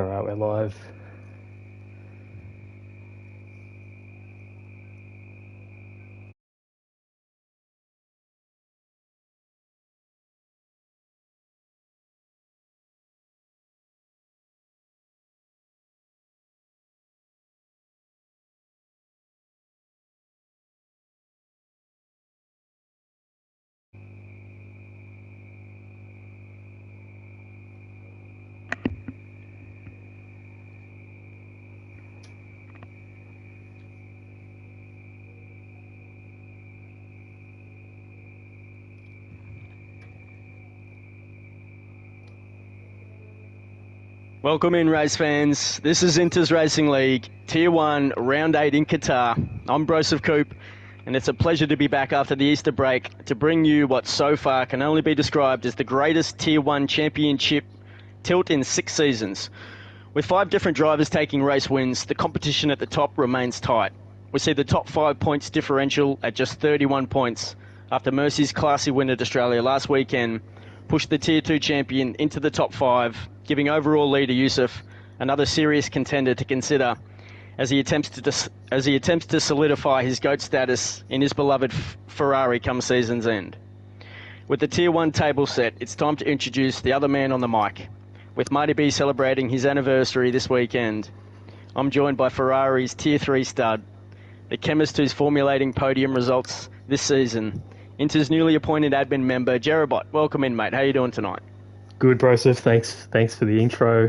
All right, we're live. Welcome in, race fans. This is Inters Racing League, Tier 1, Round 8 in Qatar. I'm Broseph Coop, and it's a pleasure to be back after the Easter break to bring you what so far can only be described as the greatest Tier 1 championship tilt in 6 seasons. With 5 different drivers taking race wins, the competition at the top remains tight. We see the top 5 points differential at just 31 points after Mercy's classy win at Australia last weekend pushed the Tier 2 champion into the top 5, giving overall leader Yusuf another serious contender to consider as he attempts to solidify his GOAT status in his beloved Ferrari come season's end. With the Tier 1 table set, it's time to introduce the other man on the mic. With Mighty B celebrating his anniversary this weekend, I'm joined by Ferrari's Tier 3 stud, the chemist who's formulating podium results this season, Inter's newly appointed admin member, Jerabot. Welcome in, mate. How are you doing tonight? Good, Broseph. Thanks for the intro.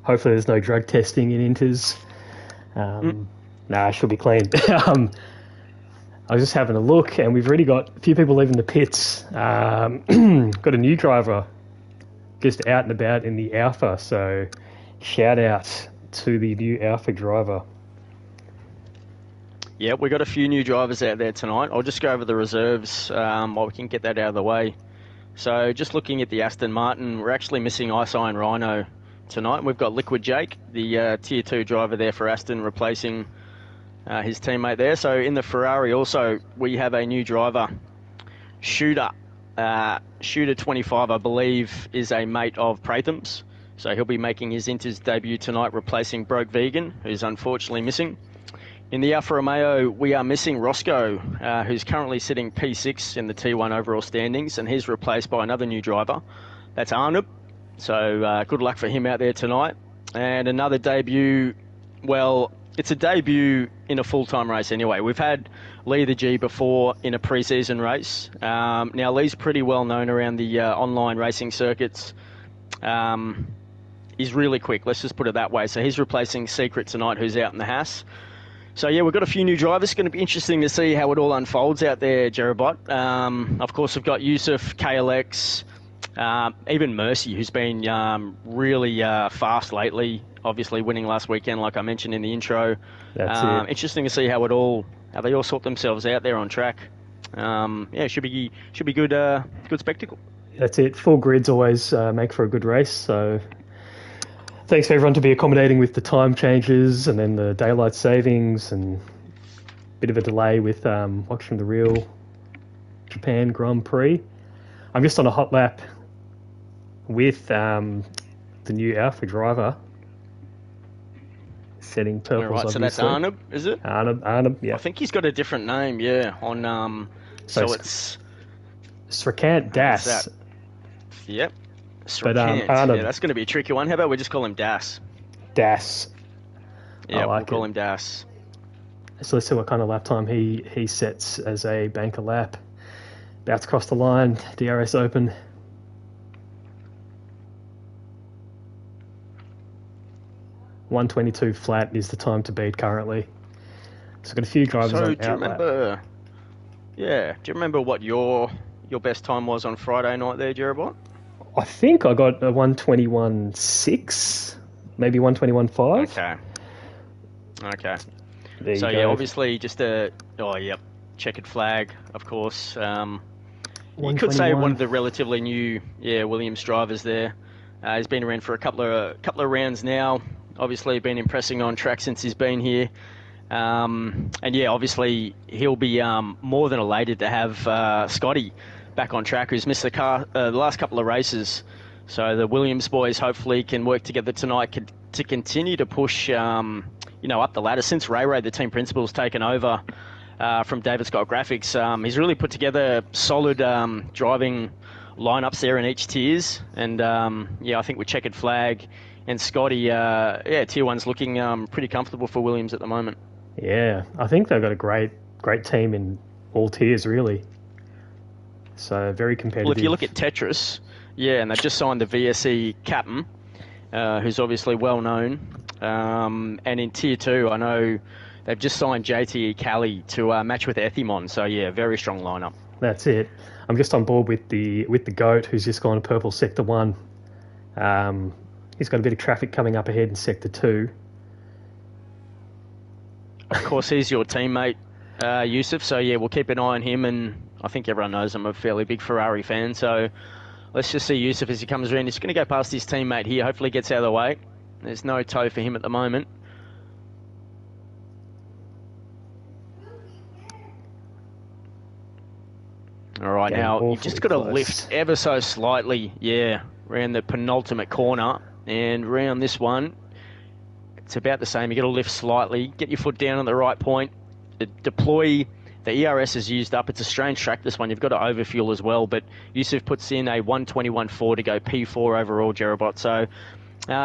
Hopefully there's no drug testing in Inters. Nah, I should be clean. I was just having a look, and we've already got a few people leaving the pits. Got a new driver just out and about in the Alpha, so shout out to the new Alpha driver. Yeah, we've got a few new drivers out there tonight. I'll just go over the reserves while we can get that out of the way. So just looking at the Aston Martin, we're actually missing Ice Iron Rhino tonight. We've got Liquid Jake, the Tier 2 driver there for Aston, replacing his teammate there. So in the Ferrari also, we have a new driver, Shooter. Shooter 25, I believe, is a mate of Pratham's. So he'll be making his Inters debut tonight, replacing Broke Vegan, who's unfortunately missing. In the Alfa Romeo, we are missing Roscoe, who's currently sitting P6 in the T1 overall standings, and he's replaced by another new driver. That's Arnub. So good luck for him out there tonight. And another debut, well, it's a debut in a full-time race anyway. We've had Lee the G before in a pre-season race. Now, Lee's pretty well known around the online racing circuits. He's really quick, let's just put it that way. So he's replacing Secret tonight, who's out in the Haas. So, yeah, we've got a few new drivers. It's going to be interesting to see how it all unfolds out there, Jerabot. Of course, we've got Yusuf, KLX, even Mercy, who's been really fast lately, obviously winning last weekend, like I mentioned in the intro. That's it. Interesting to see how they all sort themselves out there on track. Yeah, it should be good spectacle. That's it. Full grids always make for a good race, so thanks for everyone to be accommodating with the time changes and then the daylight savings and a bit of a delay with watching the real Japan Grand Prix. I'm just on a hot lap with the new Alpha driver setting purples. All right, so that's Arnub, is it? Arnub, yeah. I think he's got a different name, yeah. On so it's Srikant Das. Yep. But yeah, that's going to be a tricky one. How about we just call him Das? Das. Yeah, we'll call him Das. So let's see what kind of lap time he sets as a banker lap. About to cross the line, DRS open. .122 flat is the time to beat currently. So got a few drivers on outlap. Do you remember what your best time was on Friday night there, Jerabot? I think I got a 121.6, maybe 121.5. Okay. So yeah, obviously just checkered flag, of course. You could say one of the relatively new, Williams drivers there. He's been around for a couple of rounds now. Obviously been impressing on track since he's been here. And yeah, obviously he'll be more than elated to have Scotty back on track, who's missed the last couple of races. So the Williams boys hopefully can work together tonight to continue to push, up the ladder. Since Ray, the team principal, has taken over from David Scott Graphics, he's really put together solid driving lineups there in each tiers. And I think with Checkered Flag and Scotty, Tier 1's looking pretty comfortable for Williams at the moment. Yeah, I think they've got a great team in all tiers, really. So very competitive. Well, if you look at Tetris, and they've just signed the VSE captain, who's obviously well known. And in Tier 2, I know they've just signed JTE Cali to match with Ethimon. So very strong lineup. That's it. I'm just on board with the GOAT, who's just gone to purple Sector 1. He's got a bit of traffic coming up ahead in Sector 2. Of course, he's your teammate, Yusuf. So we'll keep an eye on him, and I think everyone knows I'm a fairly big Ferrari fan. So let's just see Yusuf as he comes around. He's going to go past his teammate here. Hopefully gets out of the way. There's no tow for him at the moment. All right, now you've just got to lift ever so slightly, around the penultimate corner, and round this one, it's about the same. You've got to lift slightly, get your foot down on the right point, deploy. The ERS is used up. It's a strange track, this one. You've got to overfuel as well, but Yusuf puts in a 121.4 to go P4 overall, Jerabot. So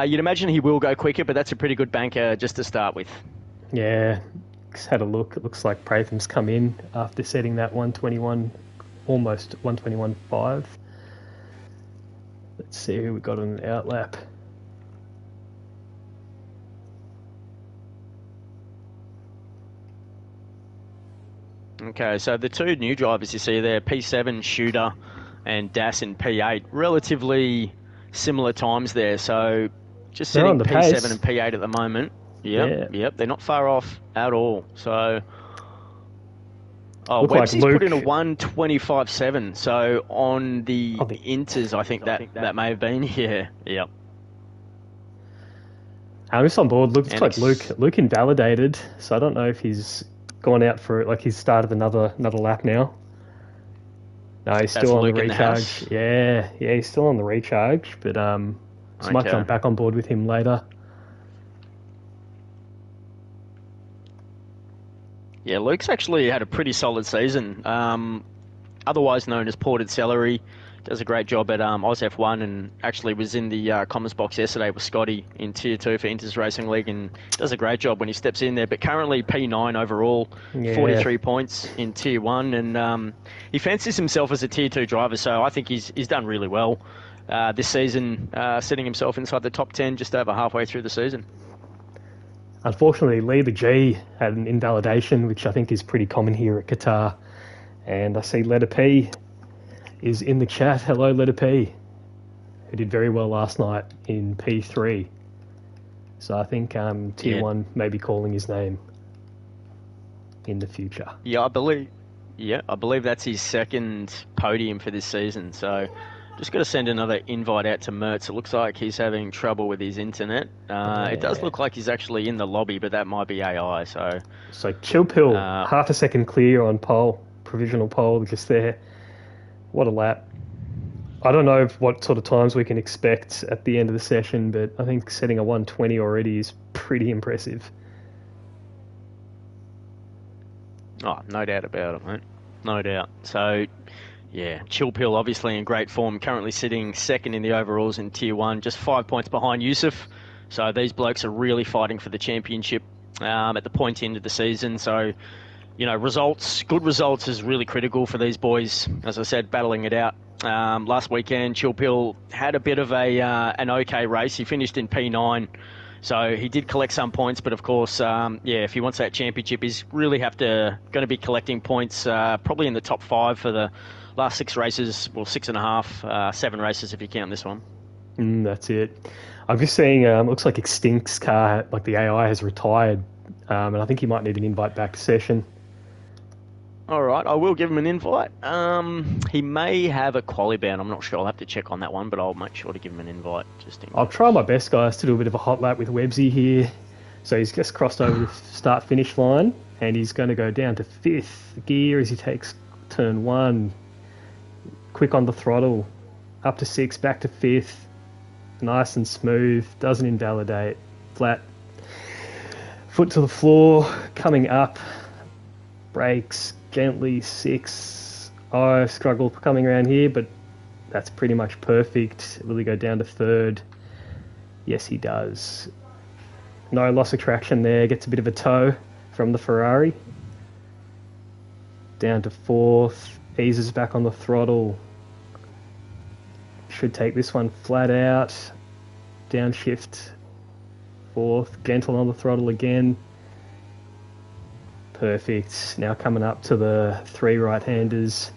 you'd imagine he will go quicker, but that's a pretty good banker just to start with. Yeah, just had a look. It looks like Pratham's come in after setting that 121, almost 121.5. Let's see who we got on an outlap. Okay, so the two new drivers you see there, P7 Shooter and Das in P8, relatively similar times there. So just sitting P7 pace. And P8 at the moment. Yep, they're not far off at all. So, Websy's put in a 125.7. So on the Inters, I think that may have been. Yep. I'm just on board. Looks like Luke invalidated, so I don't know if he's gone out for it. Like he's started another lap now. No, he's still on the recharge. Yeah, he's still on the recharge, but might jump back on board with him later. Yeah, Luke's actually had a pretty solid season. Otherwise known as Ported Celery. Does a great job at Oz F1 and actually was in the comments box yesterday with Scotty in Tier 2 for Inters Racing League and does a great job when he steps in there. But currently P9 overall, 43 points in Tier 1 and he fancies himself as a Tier 2 driver, so I think he's done really well this season, setting himself inside the top 10 just over halfway through the season. Unfortunately, Lee the G had an invalidation, which I think is pretty common here at Qatar. And I see Letter P is in the chat. Hello, Letter P, who did very well last night in P3. So I think Tier 1 may be calling his name in the future. I believe that's his second podium for this season. So just got to send another invite out to Mertz. It looks like he's having trouble with his internet. It does look like he's actually in the lobby, but that might be AI. So Chill Pill, half a second clear on provisional pole, just there. What a lap. I don't know what sort of times we can expect at the end of the session, but I think setting a 120 already is pretty impressive. Oh, no doubt about it, mate. No doubt. So, Chill Pill obviously in great form, currently sitting second in the overalls in Tier 1, just 5 points behind Yusuf. So these blokes are really fighting for the championship at the point end of the season. So, good results is really critical for these boys. As I said, battling it out. Last weekend, Chill Pill had a bit of an okay race. He finished in P9, so he did collect some points. But of course, if he wants that championship, he's really going to be collecting points, probably in the top 5 for the last 6 races, well, 6.5, 7 races if you count this one. That's it. I'm just seeing, looks like Extinct's car, like the AI, has retired, and I think he might need an invite back to session. All right, I will give him an invite. He may have a quali ban. I'm not sure. I'll have to check on that one, but I'll make sure to give him an invite. I'll try my best, guys, to do a bit of a hot lap with Websy here. So he's just crossed over the start-finish line, and he's going to go down to 5th gear as he takes turn 1. Quick on the throttle, up to 6, back to 5th. nice and smooth, doesn't invalidate, flat, foot to the floor, coming up, brakes gently, 6. I struggle coming around here, but that's pretty much perfect. Will he go down to 3rd? Yes, he does. No loss of traction there, gets a bit of a tow from the Ferrari. Down to 4th, eases back on the throttle. Should take this one flat out. Downshift, 4th, gentle on the throttle again. Perfect. Now coming up to the 3 right-handers,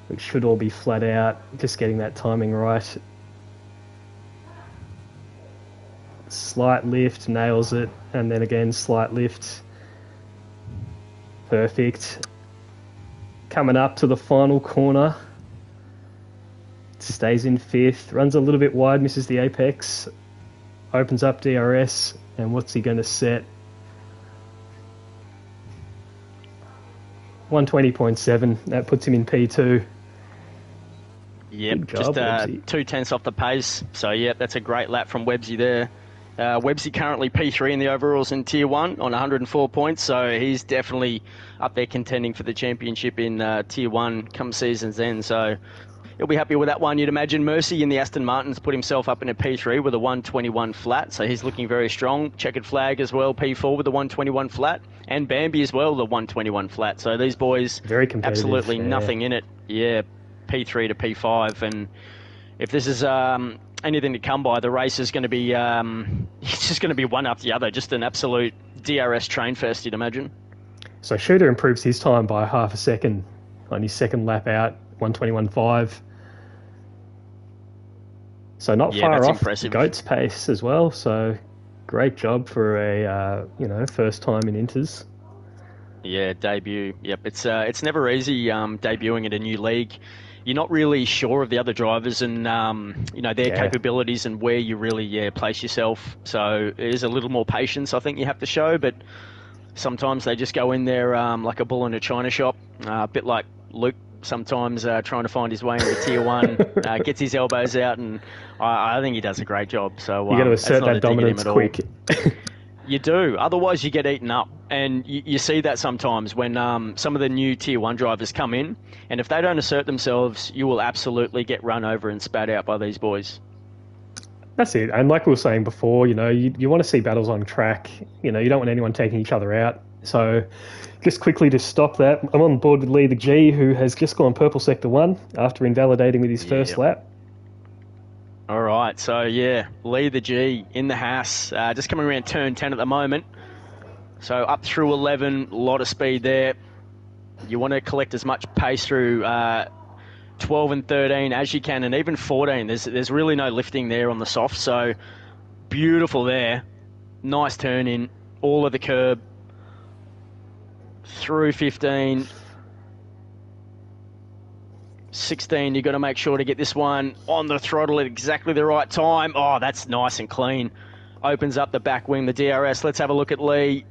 which should all be flat out. Just getting that timing right. Slight lift, nails it, and then again slight lift. Perfect. Coming up to the final corner. Stays in 5th, runs a little bit wide, misses the apex. Opens up DRS, and what's he going to set? 120.7. That puts him in P2. Yep, Good job, just 2/10 off the pace. So, yeah, that's a great lap from Webbsy there. Webbsy currently P3 in the overalls in Tier 1 on 104 points, so he's definitely up there contending for the championship in Tier 1 come season's end. So he'll be happy with that one, you'd imagine. Mercy in the Aston Martin's put himself up in a P3 with a 121 flat, so he's looking very strong. Checkered Flag as well, P4 with the 121 flat. And Bambi as well, the 121 flat. So these boys, very competitive, absolutely nothing in it. Yeah, P3 to P5. And if this is anything to come by, the race is going to be, it's just going to be one after the other. Just an absolute DRS train fest, you'd imagine. So Shooter improves his time by half a second on his second lap out, 121.5. So not far off impressive. Goat's pace as well. So great job for a first time in Inters. Yeah, debut. Yep, it's never easy debuting at a new league. You're not really sure of the other drivers and their capabilities and where you really place yourself. So it is a little more patience I think you have to show, but sometimes they just go in there like a bull in a china shop, a bit like Luke sometimes trying to find his way into Tier 1, gets his elbows out, and I think he does a great job. So you got to assert that dominance quick. You do, otherwise you get eaten up. And you see that sometimes when some of the new Tier 1 drivers come in, and if they don't assert themselves, you will absolutely get run over and spat out by these boys. That's it. And like we were saying before, you want to see battles on track. You don't want anyone taking each other out. So just quickly to stop that, I'm on board with Lee the G, who has just gone purple sector 1 after invalidating with his first lap. All right, so yeah, Lee the G in the Haas, just coming around turn 10 at the moment. So up through 11, a lot of speed there. You want to collect as much pace through 12 and 13 as you can, and even 14. There's really no lifting there on the soft, so beautiful there. Nice turn in, all of the curb. Through 15. 16, you've got to make sure to get this one on the throttle at exactly the right time. Oh, that's nice and clean. Opens up the back wing, the DRS. Let's have a look at Lee.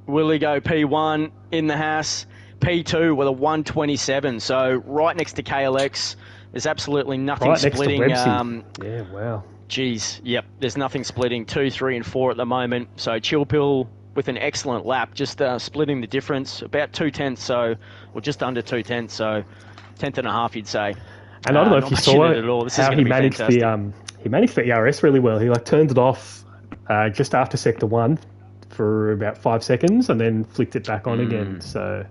Will he go P1 in the Haas? P2 with a 127. So right next to KLX. There's absolutely nothing right splitting. Next to Websy. Yeah, wow. Geez, yep. There's nothing splitting. 2, 3, and 4 at the moment. So Chill Pill with an excellent lap, just splitting the difference. About 2/10, or just under 2/10. So 10th and a half, you'd say. And I don't know if you saw it, how he managed the the ERS really well. He turned it off just after sector 1 for about 5 seconds and then flicked it back on again. So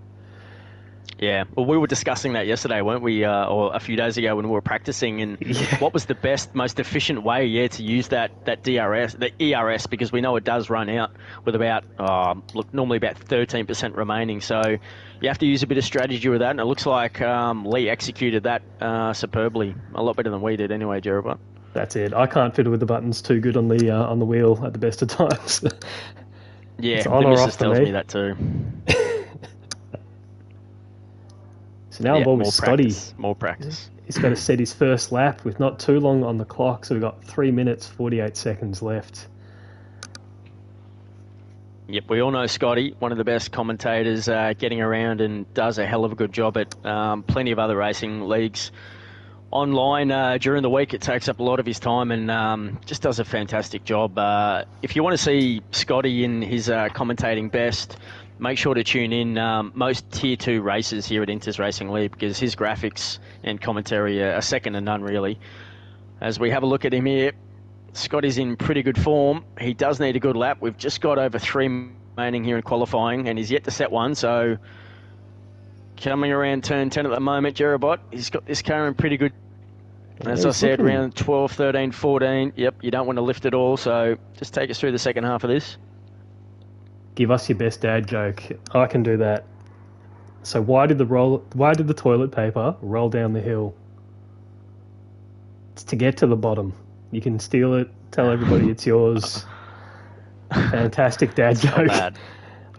yeah, well, we were discussing that yesterday, weren't we, or a few days ago when we were practicing, and what was the best, most efficient way, to use that DRS, the ERS, because we know it does run out with about, normally about 13% remaining, so you have to use a bit of strategy with that, and it looks like Lee executed that superbly, a lot better than we did anyway, Jeremy. That's it. I can't fiddle with the buttons too good on the wheel at the best of times. Yeah, the missus tells me that too. So now I'm on with Scotty. More practice. He's got to set his first lap with not too long on the clock, so we've got 3 minutes, 48 seconds left. Yep, we all know Scotty, one of the best commentators getting around and does a hell of a good job at plenty of other racing leagues online during the week. It takes up a lot of his time and just does a fantastic job. If you want to see Scotty in his commentating best, make sure to tune in most Tier 2 races here at Inters Racing League, because his graphics and commentary are second to none, really. As we have a look at him here, Scotty's in pretty good form. He does need a good lap. We've just got over 3 remaining here in qualifying, and he's yet to set one, so coming around turn 10 at the moment, Jerabot. He's got this car in pretty good, as I said, around 12, 13, 14. Yep, you don't want to lift it all, so just take us through the second half of this. Give us your best dad joke. I can do that. So why did the toilet paper roll down the hill? It's to get to the bottom. You can steal it, tell everybody it's yours. Fantastic dad joke. Bad.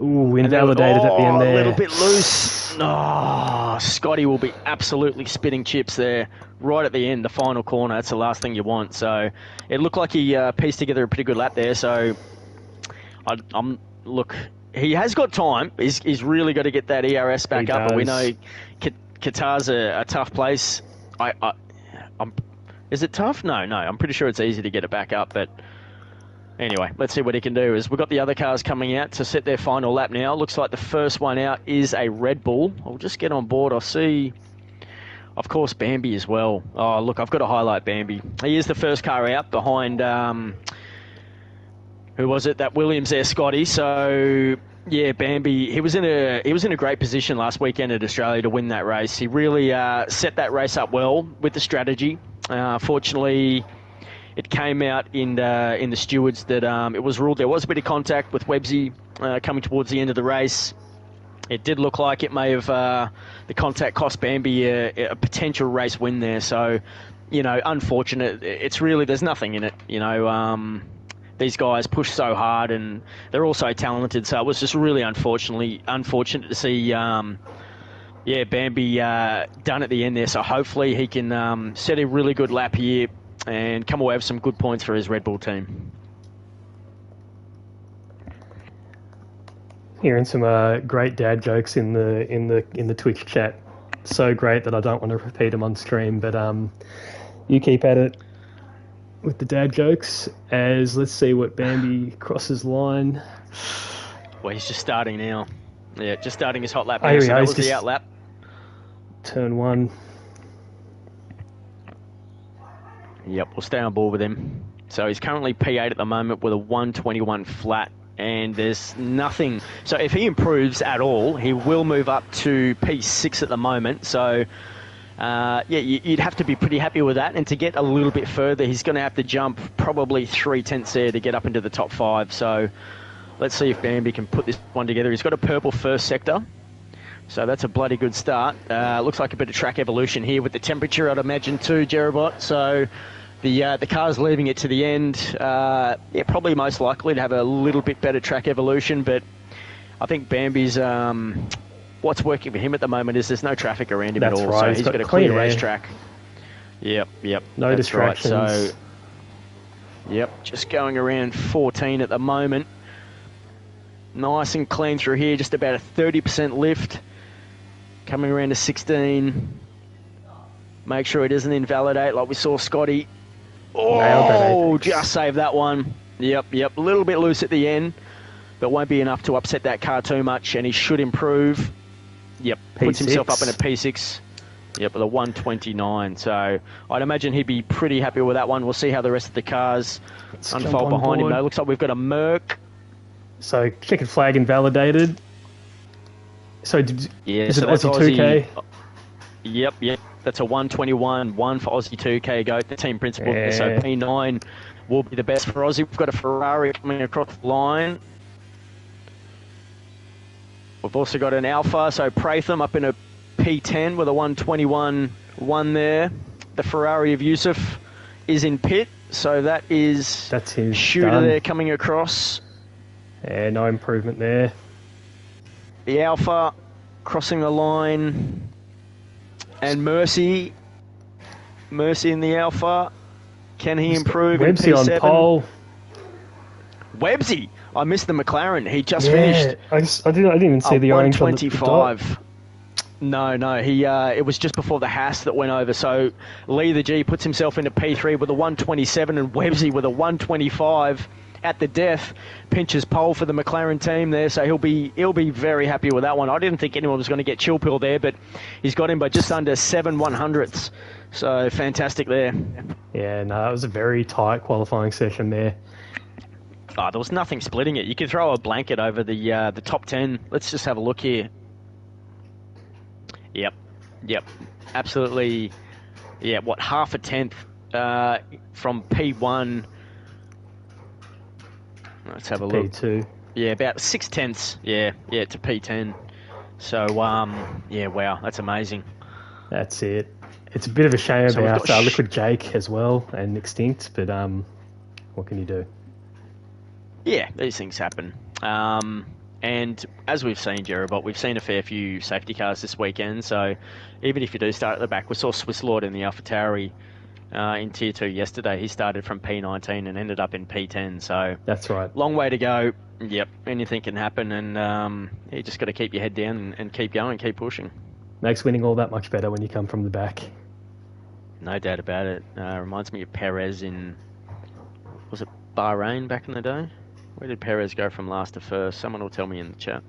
Ooh, invalidated at the end there. A little bit loose. Oh, Scotty will be absolutely spitting chips there right at the end, the final corner. That's the last thing you want. So it looked like he pieced together a pretty good lap there. So look, he has got time. He's really got to get that ERS back up. But we know Qatar's a tough place. Is it tough? No. I'm pretty sure it's easy to get it back up. But anyway, let's see what he can do. As we've got the other cars coming out to set their final lap now. Looks like the first one out is a Red Bull. I'll just get on board. I'll see, of course, Bambi as well. Oh, look, I've got to highlight Bambi. He is the first car out behind, who was it? That Williams there, Scotty. So yeah, Bambi, he was in a great position last weekend at Australia to win that race. He really set that race up well with the strategy. Fortunately, it came out in the stewards that it was ruled there was a bit of contact with Webbsy coming towards the end of the race. It did look like it may have the contact cost Bambi a potential race win there. So, unfortunate. It's really, there's nothing in it. These guys push so hard and they're all so talented. So it was just really unfortunate to see Bambi done at the end there. So hopefully he can set a really good lap here and come away with some good points for his Red Bull team. Hearing some great dad jokes in the Twitch chat. So great that I don't want to repeat them on stream, but you keep at it with the dad jokes. As let's see what Bambi crosses line. Well, he's just starting now. Yeah, just starting his hot lap Oh, now. So yeah, that he's was the just- out lap. Turn 1. Yep, we'll stay on board with him. So he's currently P8 at the moment with a 121 flat, and there's nothing. So if he improves at all, he will move up to P6 at the moment. So you'd have to be pretty happy with that. And to get a little bit further, he's going to have to jump probably 3/10 there to get up into the top 5. So let's see if Bambi can put this one together. He's got a purple first sector. So that's a bloody good start. Looks like a bit of track evolution here with the temperature, I'd imagine, too, Jerabot. So the car's leaving it to the end. Probably most likely to have a little bit better track evolution, but I think Bambi's what's working for him at the moment is there's no traffic around him That's at all. right. So he's got a clean clear air. racetrack. Yep. No that's distractions. Right. So, just going around 14 at the moment. Nice and clean through here, just about a 30% lift. Coming around to 16. Make sure it doesn't invalidate like we saw Scotty. Nailed that Oh, apex. just saved that one. Yep. A little bit loose at the end, but won't be enough to upset that car too much, and he should improve. Yep, puts himself up in a P6. Yep, with a 129. So I'd imagine he'd be pretty happy with that one. We'll see how the rest of the cars unfold behind him. Though. Looks like we've got a Merc. So checkered flag invalidated. So is it that's Aussie 2K? Yep. That's a 121, 1 for Aussie 2K go, the team principal. Yeah. So P9 will be the best for Aussie. We've got a Ferrari coming across the line. We've also got an Alpha, so Pratham up in a P10 with a 121 1 there. The Ferrari of Yusuf is in pit, so that's his shooter done. there coming across. Yeah, no improvement there. The Alpha crossing the line. And Mercy in the Alpha. Can he improve? Webbsy on P7? pole. Webbsy. I missed the McLaren. He just finished. I didn't even see the orange on the dot. 125. No. He it was just before the Haas that went over. So Lee the G puts himself into P3 with a 127 and Websy with a 125 at the death. Pinches pole for the McLaren team there, so he'll be very happy with that one. I didn't think anyone was going to get Chill Pill there, but he's got him by just under 7/100ths. So fantastic there. Yeah, no, that was a very tight qualifying session there. Oh, there was nothing splitting it. You could throw a blanket over the top 10. Let's just have a look here. Yep. Absolutely. Yeah, what, half a tenth from P1. Let's have a look. P2. Yeah, about 6/10. Yeah, to P10. So, yeah, wow, that's amazing. That's it. It's a bit of a shame about Liquid Jake as well and Extinct, but what can you do? Yeah, these things happen. And as we've seen, Jerobot, we've seen a fair few safety cars this weekend. So even if you do start at the back, we saw Swiss Lord in the AlphaTauri in Tier 2 yesterday. He started from P19 and ended up in P10. So that's right. Long way to go. Yep, anything can happen. And you just got to keep your head down and keep going, keep pushing. Makes winning all that much better when you come from the back. No doubt about it. Reminds me of Perez in, was it Bahrain back in the day? Where did Perez go from last to first? Someone will tell me in the chat.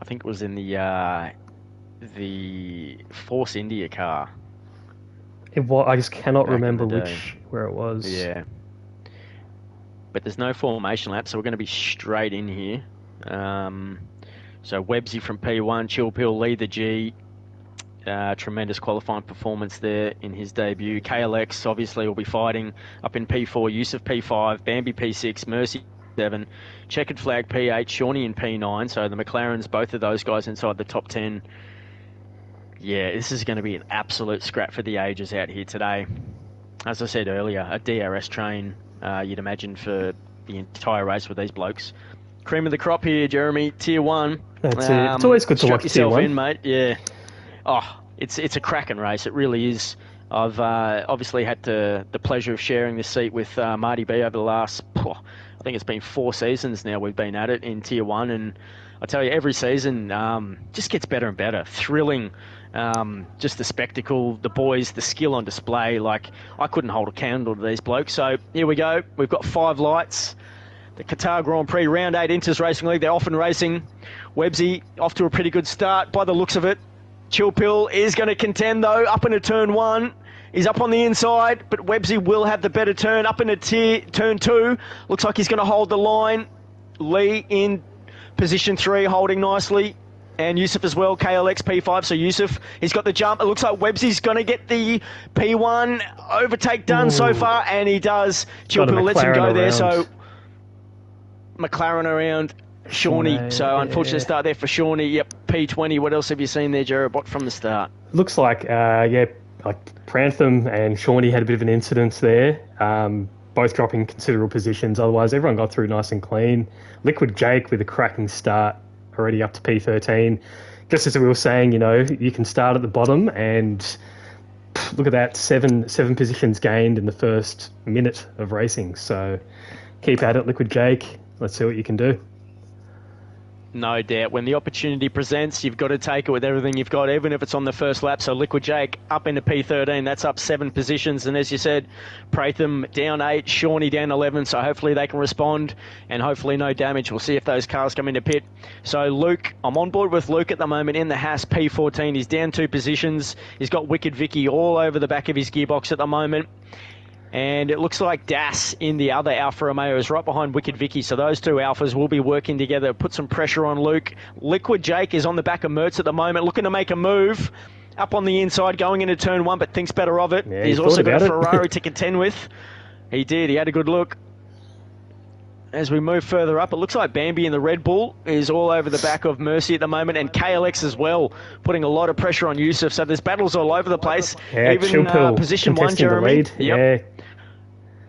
I think it was in the Force India car. I just cannot back remember in where it was. Yeah. But there's no formation lap, so we're going to be straight in here. So Websy from P1, Chill Pill, Lee the G. Tremendous qualifying performance there in his debut. KLX obviously will be fighting up in P4, Yusuf P5, Bambi P6, Mercy 7, Checkered Flag P8, Shawnee in P9. So the McLarens, both of those guys inside the top 10. Yeah, this is going to be an absolute scrap for the ages out here today. As I said earlier, a DRS train, you'd imagine, for the entire race with these blokes. Cream of the crop here, Jeremy. Tier 1. That's it. It's always good to watch Tier 1. In, mate. Yeah. Oh, it's a cracking race. It really is. I've obviously had the pleasure of sharing this seat with Marty B over the last, I think it's been 4 seasons now we've been at it in Tier 1. And I tell you, every season just gets better and better. Thrilling. Just the spectacle, the boys, the skill on display. Like, I couldn't hold a candle to these blokes. So here we go. We've got 5 lights. The Qatar Grand Prix, Round 8 Inters Racing League. They're often racing. Websy off to a pretty good start by the looks of it. Chill Pill is going to contend, though, up into turn 1. He's up on the inside, but Websy will have the better turn. Up into turn 2. Looks like he's going to hold the line. Lee in position 3, holding nicely. And Yusuf as well, KLX P5. So Yusuf, he's got the jump. It looks like Websy's going to get the P1 overtake done so far, and he does. Chill Pill lets him go there, so McLaren around. Shawnee. So unfortunate start there for Shawnee. Yep, P20. What else have you seen there, Jerobot, from the start? Looks like, like Prantham and Shawnee had a bit of an incident there. Both dropping considerable positions. Otherwise, everyone got through nice and clean. Liquid Jake with a cracking start, already up to P13. Just as we were saying, you can start at the bottom and look at that, seven positions gained in the first minute of racing. So keep at it, Liquid Jake. Let's see what you can do. No doubt. When the opportunity presents, you've got to take it with everything you've got, even if it's on the first lap. So Liquid Jake up into P13. That's up 7 positions. And as you said, Pratham down 8, Shawnee down 11. So hopefully they can respond and hopefully no damage. We'll see if those cars come into pit. So Luke, I'm on board with Luke at the moment in the Haas P14. He's down 2 positions. He's got Wicked Vicky all over the back of his gearbox at the moment. And it looks like Das in the other Alfa Romeo is right behind Wicked Vicky. So those 2 Alphas will be working together, put some pressure on Luke. Liquid Jake is on the back of Mertz at the moment, looking to make a move. Up on the inside, going into turn 1, but thinks better of it. Yeah, he's also got a Ferrari to contend with. He did. He had a good look. As we move further up, it looks like Bambi in the Red Bull is all over the back of Mercy at the moment, and KLX as well, putting a lot of pressure on Yusuf. So there's battles all over the place. Yeah, even position 1, Jeremy. Yep. Yeah.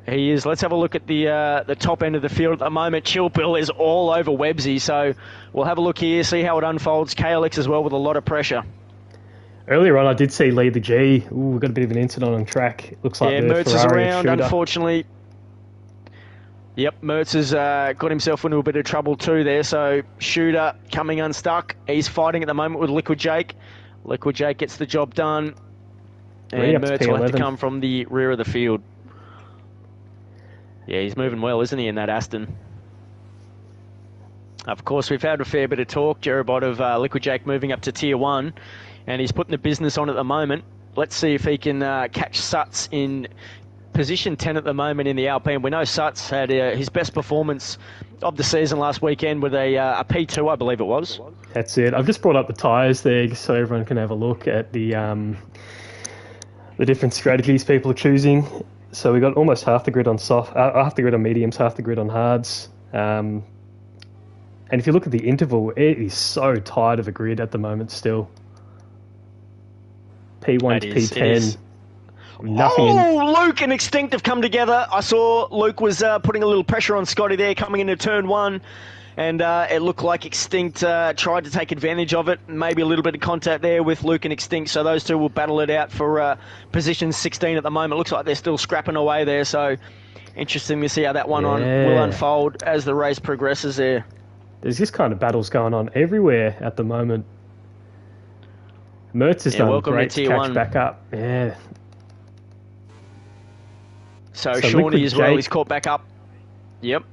He is. Let's have a look at the top end of the field at the moment. Chill Pill is all over Websy, so we'll have a look here, see how it unfolds. KLX as well with a lot of pressure. Earlier on, I did see Lee the G. We've got a bit of an incident on track. Looks like Mertz is Ferrari around, shooter. unfortunately. Yep, Mertz has got himself into a bit of trouble too there. So Shooter coming unstuck. He's fighting at the moment with Liquid Jake. Liquid Jake gets the job done. And Mertz will have to come from the rear of the field. Yeah, he's moving well, isn't he, in that Aston? Of course, we've had a fair bit of talk, Jerobot, of Liquid Jake moving up to Tier 1. And he's putting the business on at the moment. Let's see if he can catch Suts in position 10 at the moment in the Alpine. We know Suts had his best performance of the season last weekend with a P2, I believe it was. That's it. I've just brought up the tyres there so everyone can have a look at the different strategies people are choosing. So we got almost half the grid on half the grid on mediums, half the grid on hards. And if you look at the interval, it is so tight of a grid at the moment still. P1 to P10. Luke and Extinct have come together. I saw Luke was putting a little pressure on Scotty there coming into turn 1. And it looked like Extinct tried to take advantage of it. Maybe a little bit of contact there with Luke and Extinct. So those two will battle it out for position 16 at the moment. Looks like they're still scrapping away there. So interesting to see how that one will unfold as the race progresses there. There's this kind of battles going on everywhere at the moment. Mertz has done great to catch back up. Yeah. So Shawnee as well, he's caught back up. Yep.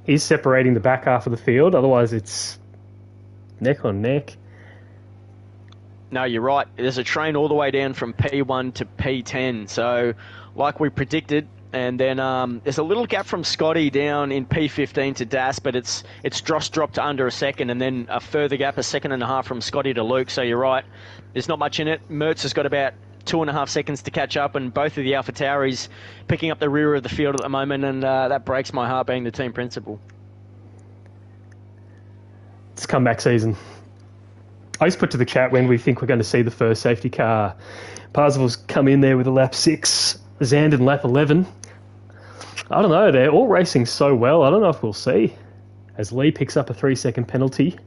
He's separating the back half of the field, otherwise it's neck on neck. No, you're right. There's a train all the way down from P1 to P10. So, like we predicted, and then there's a little gap from Scotty down in P15 to Das, but it's just dropped to under a second, and then a further gap, a second and a half from Scotty to Luke. So you're right. There's not much in it. Mertz has got about 2.5 seconds to catch up, and both of the Alpha Tauris picking up the rear of the field at the moment, and that breaks my heart being the team principal. It's comeback season. I just put to the chat when we think we're going to see the first safety car. Parsifal's come in there with a lap 6, Zandon lap 11. I don't know, they're all racing so well. I don't know if we'll see. As Lee picks up a 3-second penalty.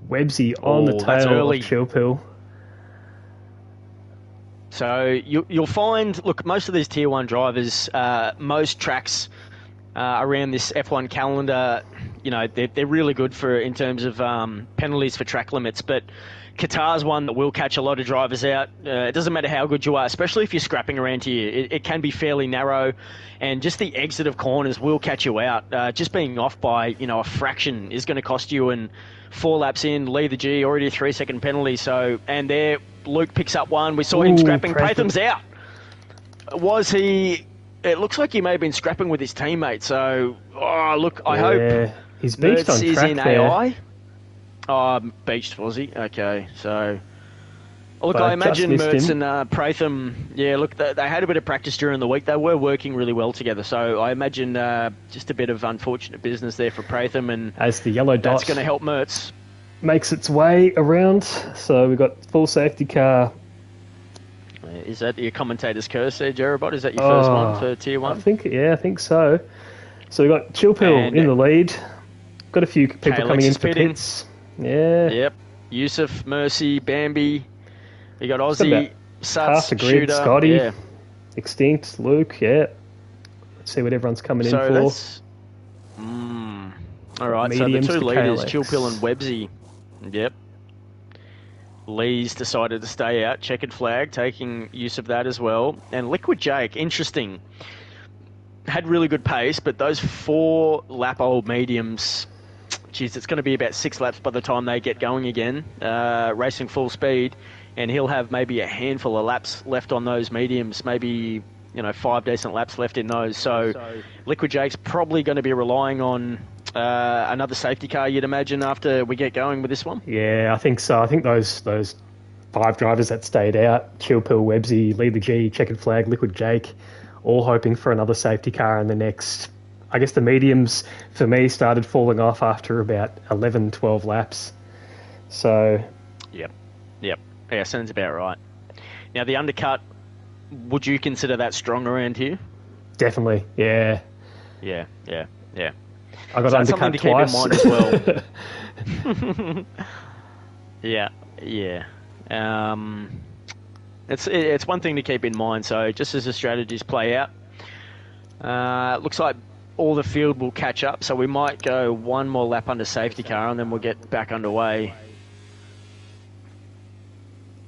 Webbsy on the tail of Chilpill. So you'll find, look, most of these Tier 1 drivers, most tracks around this F1 calendar, you know, they're really good in terms of penalties for track limits. But Qatar's one that will catch a lot of drivers out. It doesn't matter how good you are, especially if you're scrapping around here. It can be fairly narrow, and just the exit of corners will catch you out. Just being off by, you know, a fraction is going to cost you. And 4 laps in, Lee the G, already a 3-second penalty. So, and there, Luke picks up one. We saw him scrapping. Pratham's out. Was he? It looks like he may have been scrapping with his teammate. So, look, I hope he's beached on track in there. AI. Oh, beached, was he? Okay, so... Look, I imagine Mertz and Pratham, yeah, look, they had a bit of practice during the week. They were working really well together, so I imagine just a bit of unfortunate business there for Pratham, and as the yellow dot that's going to help Mertz. Makes its way around, so we've got full safety car. Is that your commentator's curse there, Jerobot? Is that your first one for Tier 1? I think so. So we've got Chilpill in the lead. Got a few people coming in for pits. Yeah. Yep. Yusuf, Mercy, Bambi. You got Aussie, Suts, half the grid, Shooter, Scotty, Extinct, Luke, yeah. Let's see what everyone's coming in for. That's, all right, Mediums so the two leaders, KLX. Chilpill and Webbsy. Yep. Lee's decided to stay out. Checkered flag, taking use of that as well. And Liquid Jake, interesting. Had really good pace, but those 4-lap-old mediums, geez, it's going to be about 6 laps by the time they get going again, racing full speed. And he'll have maybe a handful of laps left on those mediums, maybe, 5 decent laps left in those. So Liquid Jake's probably going to be relying on another safety car, you'd imagine, after we get going with this one. Yeah, I think so. I think those 5 drivers that stayed out, Chilpill, Webbsy, Lee the G, Checkered Flag, Liquid Jake, all hoping for another safety car in the next... I guess the mediums, for me, started falling off after about 11, 12 laps. So... Yep. Yeah, sounds about right. Now, the undercut, would you consider that strong around here? Definitely, yeah. Yeah. I got undercut twice. Something to keep in mind as well. Yeah. It's one thing to keep in mind. So just as the strategies play out, looks like all the field will catch up, so we might go one more lap under safety car and then we'll get back underway.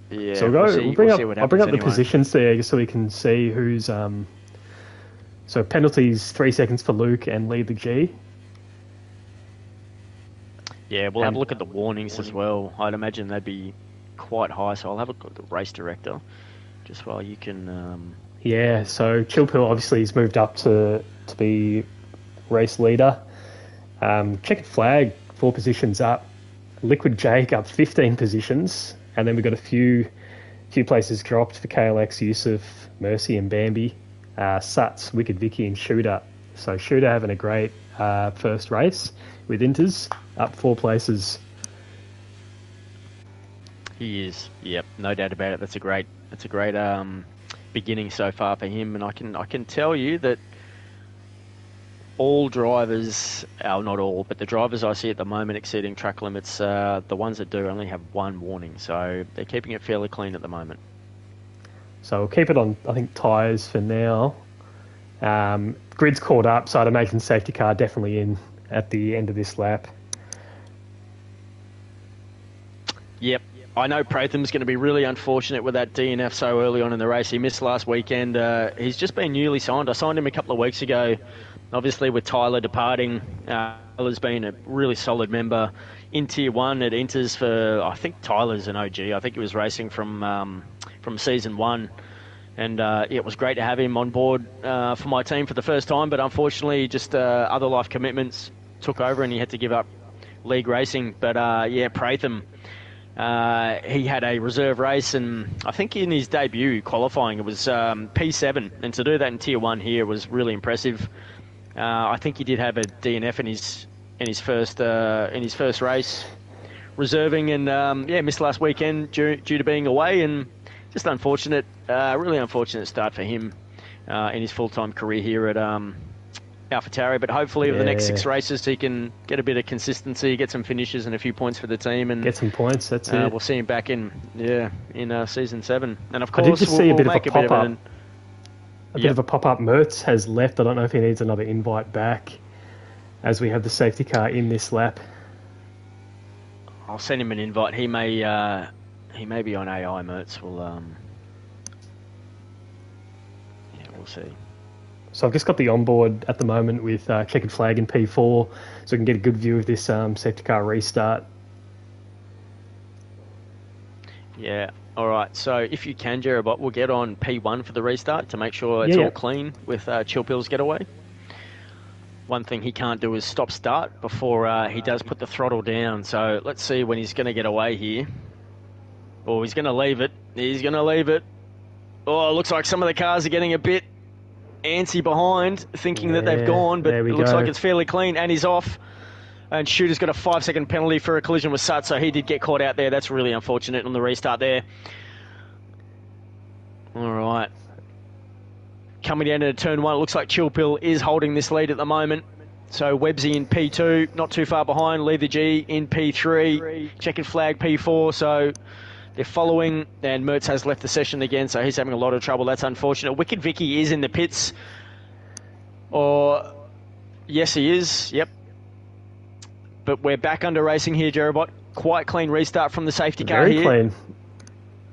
Yeah, so I'll bring up the positions there just so we can see who's... So penalties, 3 seconds for Luke and lead the G. Yeah, we'll have a look at the warnings as well. I'd imagine they'd be quite high, so I'll have a look at the race director just while you can... Yeah, so Chilpill obviously has moved up to be race leader. Checkered Flag, 4 positions up. Liquid Jake up 15 positions. And then we've got a few places dropped for KLX, Yusuf, Mercy and Bambi. Suts, Wicked Vicky and Shooter. So Shooter having a great first race with Inters, up 4 places. He is, yep, no doubt about it. That's a great beginning so far for him, and I can tell you that all drivers, not all, but the drivers I see at the moment exceeding track limits, the ones that do only have 1 warning, so they're keeping it fairly clean at the moment. So we'll keep it on, I think, tyres for now. Grid's caught up, so I'd imagine safety car definitely in at the end of this lap. Yep. I know Pratham's going to be really unfortunate with that DNF so early on in the race. He missed last weekend. He's just been newly signed. I signed him a couple of weeks ago. Obviously, with Tyler departing, Tyler's been a really solid member in Tier 1 at Inters for, I think Tyler's an OG. I think he was racing from Season 1. And it was great to have him on board for my team for the first time. But unfortunately, just other life commitments took over and he had to give up league racing. But yeah, Pratham... he had a reserve race, and I think in his debut qualifying it was P7, and to do that in Tier 1 here was really impressive. I think he did have a DNF in his first race, reserving, and yeah, missed last weekend due to being away, and just unfortunate, really unfortunate start for him in his full-time career here at AlphaTauri, but hopefully over the next 6 races he can get a bit of consistency, get some finishes and a few points for the team, and get some points. That's it. We'll see him back in Season 7, and of course I did just see a bit of a pop-up. Bit of a pop-up. Mertz has left. I don't know if he needs another invite back, as we have the safety car in this lap. I'll send him an invite. He may be on AI. Mertz will. Yeah, we'll see. So I've just got the onboard at the moment with Checkered Flag and P4, so we can get a good view of this safety car restart. Yeah, all right. So if you can, Jerobot, we'll get on P1 for the restart to make sure it's all clean with Chilpill's getaway. One thing he can't do is stop-start before he does put the throttle down. So let's see when he's going to get away here. Oh, he's going to leave it. He's going to leave it. Oh, it looks like some of the cars are getting a bit antsy behind, thinking that they've gone, but it looks like it's fairly clean, and he's off. And Shooter's got a 5-second penalty for a collision with Sut, so he did get caught out there. That's really unfortunate on the restart there. All right. Coming down into turn 1, it looks like Chilpill is holding this lead at the moment. So Webbsy in P2, not too far behind. Lee the G in P3, Checkered Flag P4, so they're following, and Mertz has left the session again, so he's having a lot of trouble. That's unfortunate. Wicked Vicky is in the pits. Or, yes, he is. Yep. But we're back under racing here, Jerobot. Quite clean restart from the safety car here. Very clean.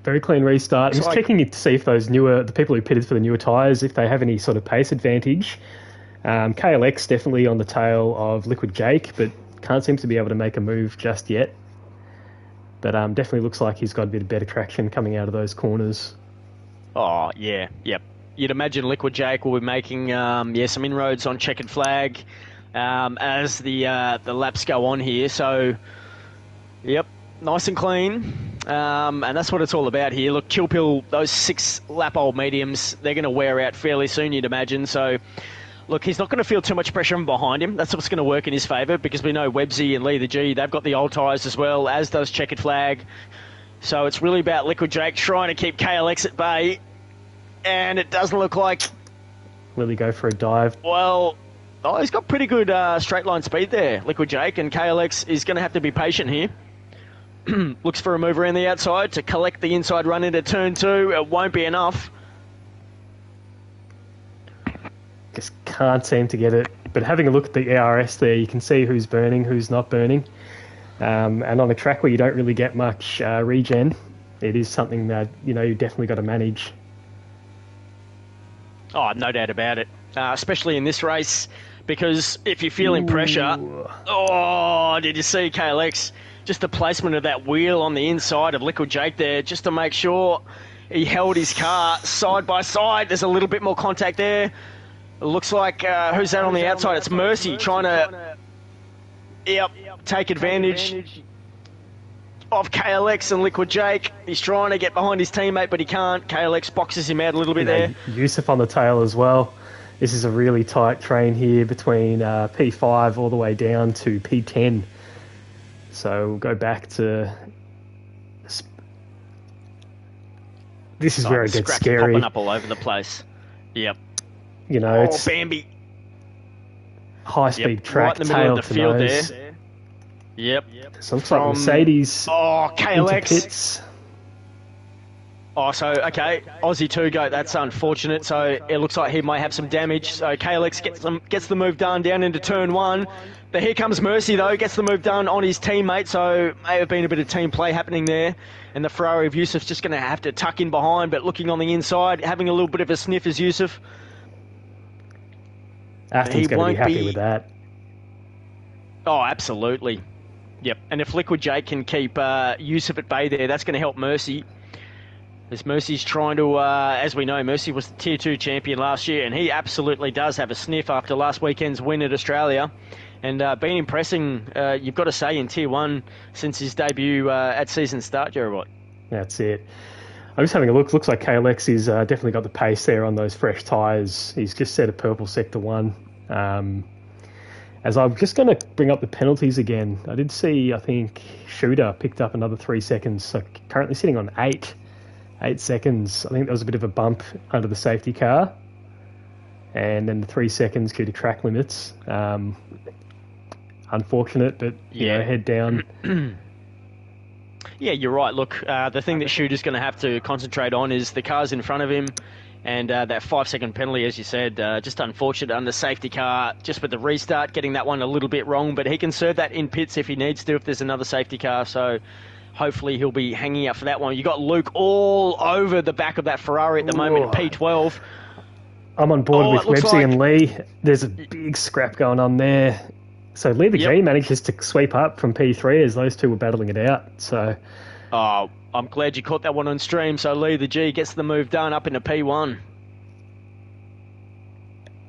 Very clean restart. I'm just checking it to see if the people who pitted for the newer tyres, if they have any sort of pace advantage. KLX definitely on the tail of Liquid Jake, but can't seem to be able to make a move just yet. But definitely looks like he's got a bit of better traction coming out of those corners. Oh, yeah, yep. You'd imagine Liquid Jake will be making some inroads on Checkered Flag as the laps go on here. So, yep, nice and clean. And that's what it's all about here. Look, Chilpill, those 6-lap-old mediums, they're going to wear out fairly soon, you'd imagine. So, look, he's not going to feel too much pressure from behind him. That's what's going to work in his favour, because we know Webbsy and Lee the G, they've got the old tyres as well, as does Checkered Flag. So it's really about Liquid Jake trying to keep KLX at bay. And it doesn't look like... Will he go for a dive? Well, he's got pretty good straight line speed there, Liquid Jake, and KLX is going to have to be patient here. Looks for a move around the outside to collect the inside run into turn 2. It won't be enough. Just can't seem to get it But having a look at the ERS there, you can see who's burning, who's not burning. And on a track where you don't really get much regen, it is something that, you definitely got to manage. Oh, no doubt about it. Especially in this race, because if you're feeling pressure... Oh, did you see KLX? Just the placement of that wheel on the inside of Liquid Jake there, just to make sure he held his car side by side. There's a little bit more contact there. It looks like, who's that on the outside? It's Mercy trying to take advantage of KLX and Liquid Jake. He's trying to get behind his teammate, but he can't. KLX boxes him out a little bit there. Yusuf on the tail as well. This is a really tight train here between P5 all the way down to P10. So we'll go back to... This is where it gets scary. Popping up all over the place. Yep. It's Bambi. High-speed track, right in the middle tail of the to field nose. there. Yep. So looks like Mercedes KLX. into pits. Oh, so, okay, Aussie 2 goat, that's unfortunate. So it looks like he might have some damage. So KLX gets the move done down into turn 1. But here comes Mercy, though, gets the move done on his teammate. So may have been a bit of team play happening there. And the Ferrari of Yusuf's just going to have to tuck in behind, but looking on the inside, having a little bit of a sniff is Yusuf. Aston's going to be happy with that. Oh, absolutely. Yep. And if Liquid Jake can keep Yusuf at bay there, that's going to help Mercy. As Mercy's trying to, as we know, Mercy was the Tier 2 champion last year, and he absolutely does have a sniff after last weekend's win at Australia. And been impressing, you've got to say, in Tier 1 since his debut at season start, Jerry. That's it. I'm just having a look. Looks like KLX has definitely got the pace there on those fresh tyres. He's just set a purple Sector 1. As I'm just going to bring up the penalties again, I did see, I think, Shooter picked up another 3 seconds. So currently sitting on 8 seconds. I think there was a bit of a bump under the safety car. And then the 3 seconds due to track limits. Unfortunate, but head down. Yeah, you're right. Look, the thing that Shooter's going to have to concentrate on is the cars in front of him, and that 5-second penalty, as you said, just unfortunate under safety car, just with the restart, getting that one a little bit wrong, but he can serve that in pits if he needs to, if there's another safety car, so hopefully he'll be hanging out for that one. You got Luke all over the back of that Ferrari at the moment at P12. I'm on board with Websy and Lee. There's a big scrap going on there. So Lee the G manages to sweep up from P3 as those two were battling it out. So, I'm glad you caught that one on stream. So Lee the G gets the move done up into P1.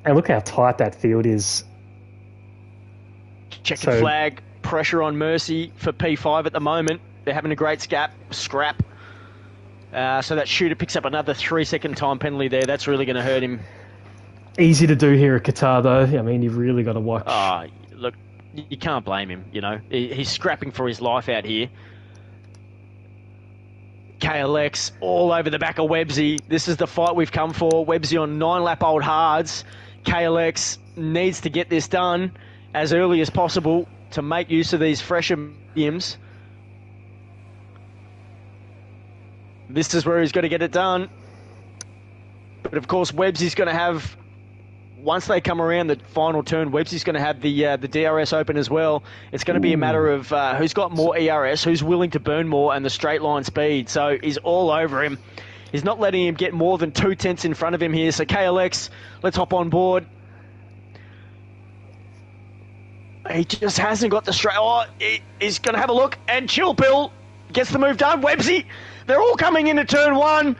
And look how tight that field is. Checkered flag, pressure on Mercy for P5 at the moment. They're having a great scrap. So that Shooter picks up another 3-second time penalty there. That's really going to hurt him. Easy to do here at Qatar, though. I mean, you've really got to watch. Look, you can't blame him, He's scrapping for his life out here. KLX all over the back of Websy. This is the fight we've come for. Websy on 9-lap-old hards. KLX needs to get this done as early as possible to make use of these fresher mediums. This is where he's got to get it done. But of course, Websy's going to have, once they come around the final turn, Websy's going to have the DRS open as well. It's going to be a matter of who's got more ERS, who's willing to burn more, and the straight line speed. So he's all over him. He's not letting him get more than 2 tenths in front of him here. So KLX, let's hop on board. He just hasn't got the straight. He's going to have a look, and Chill Pill gets the move done. Websy, they're all coming into turn 1.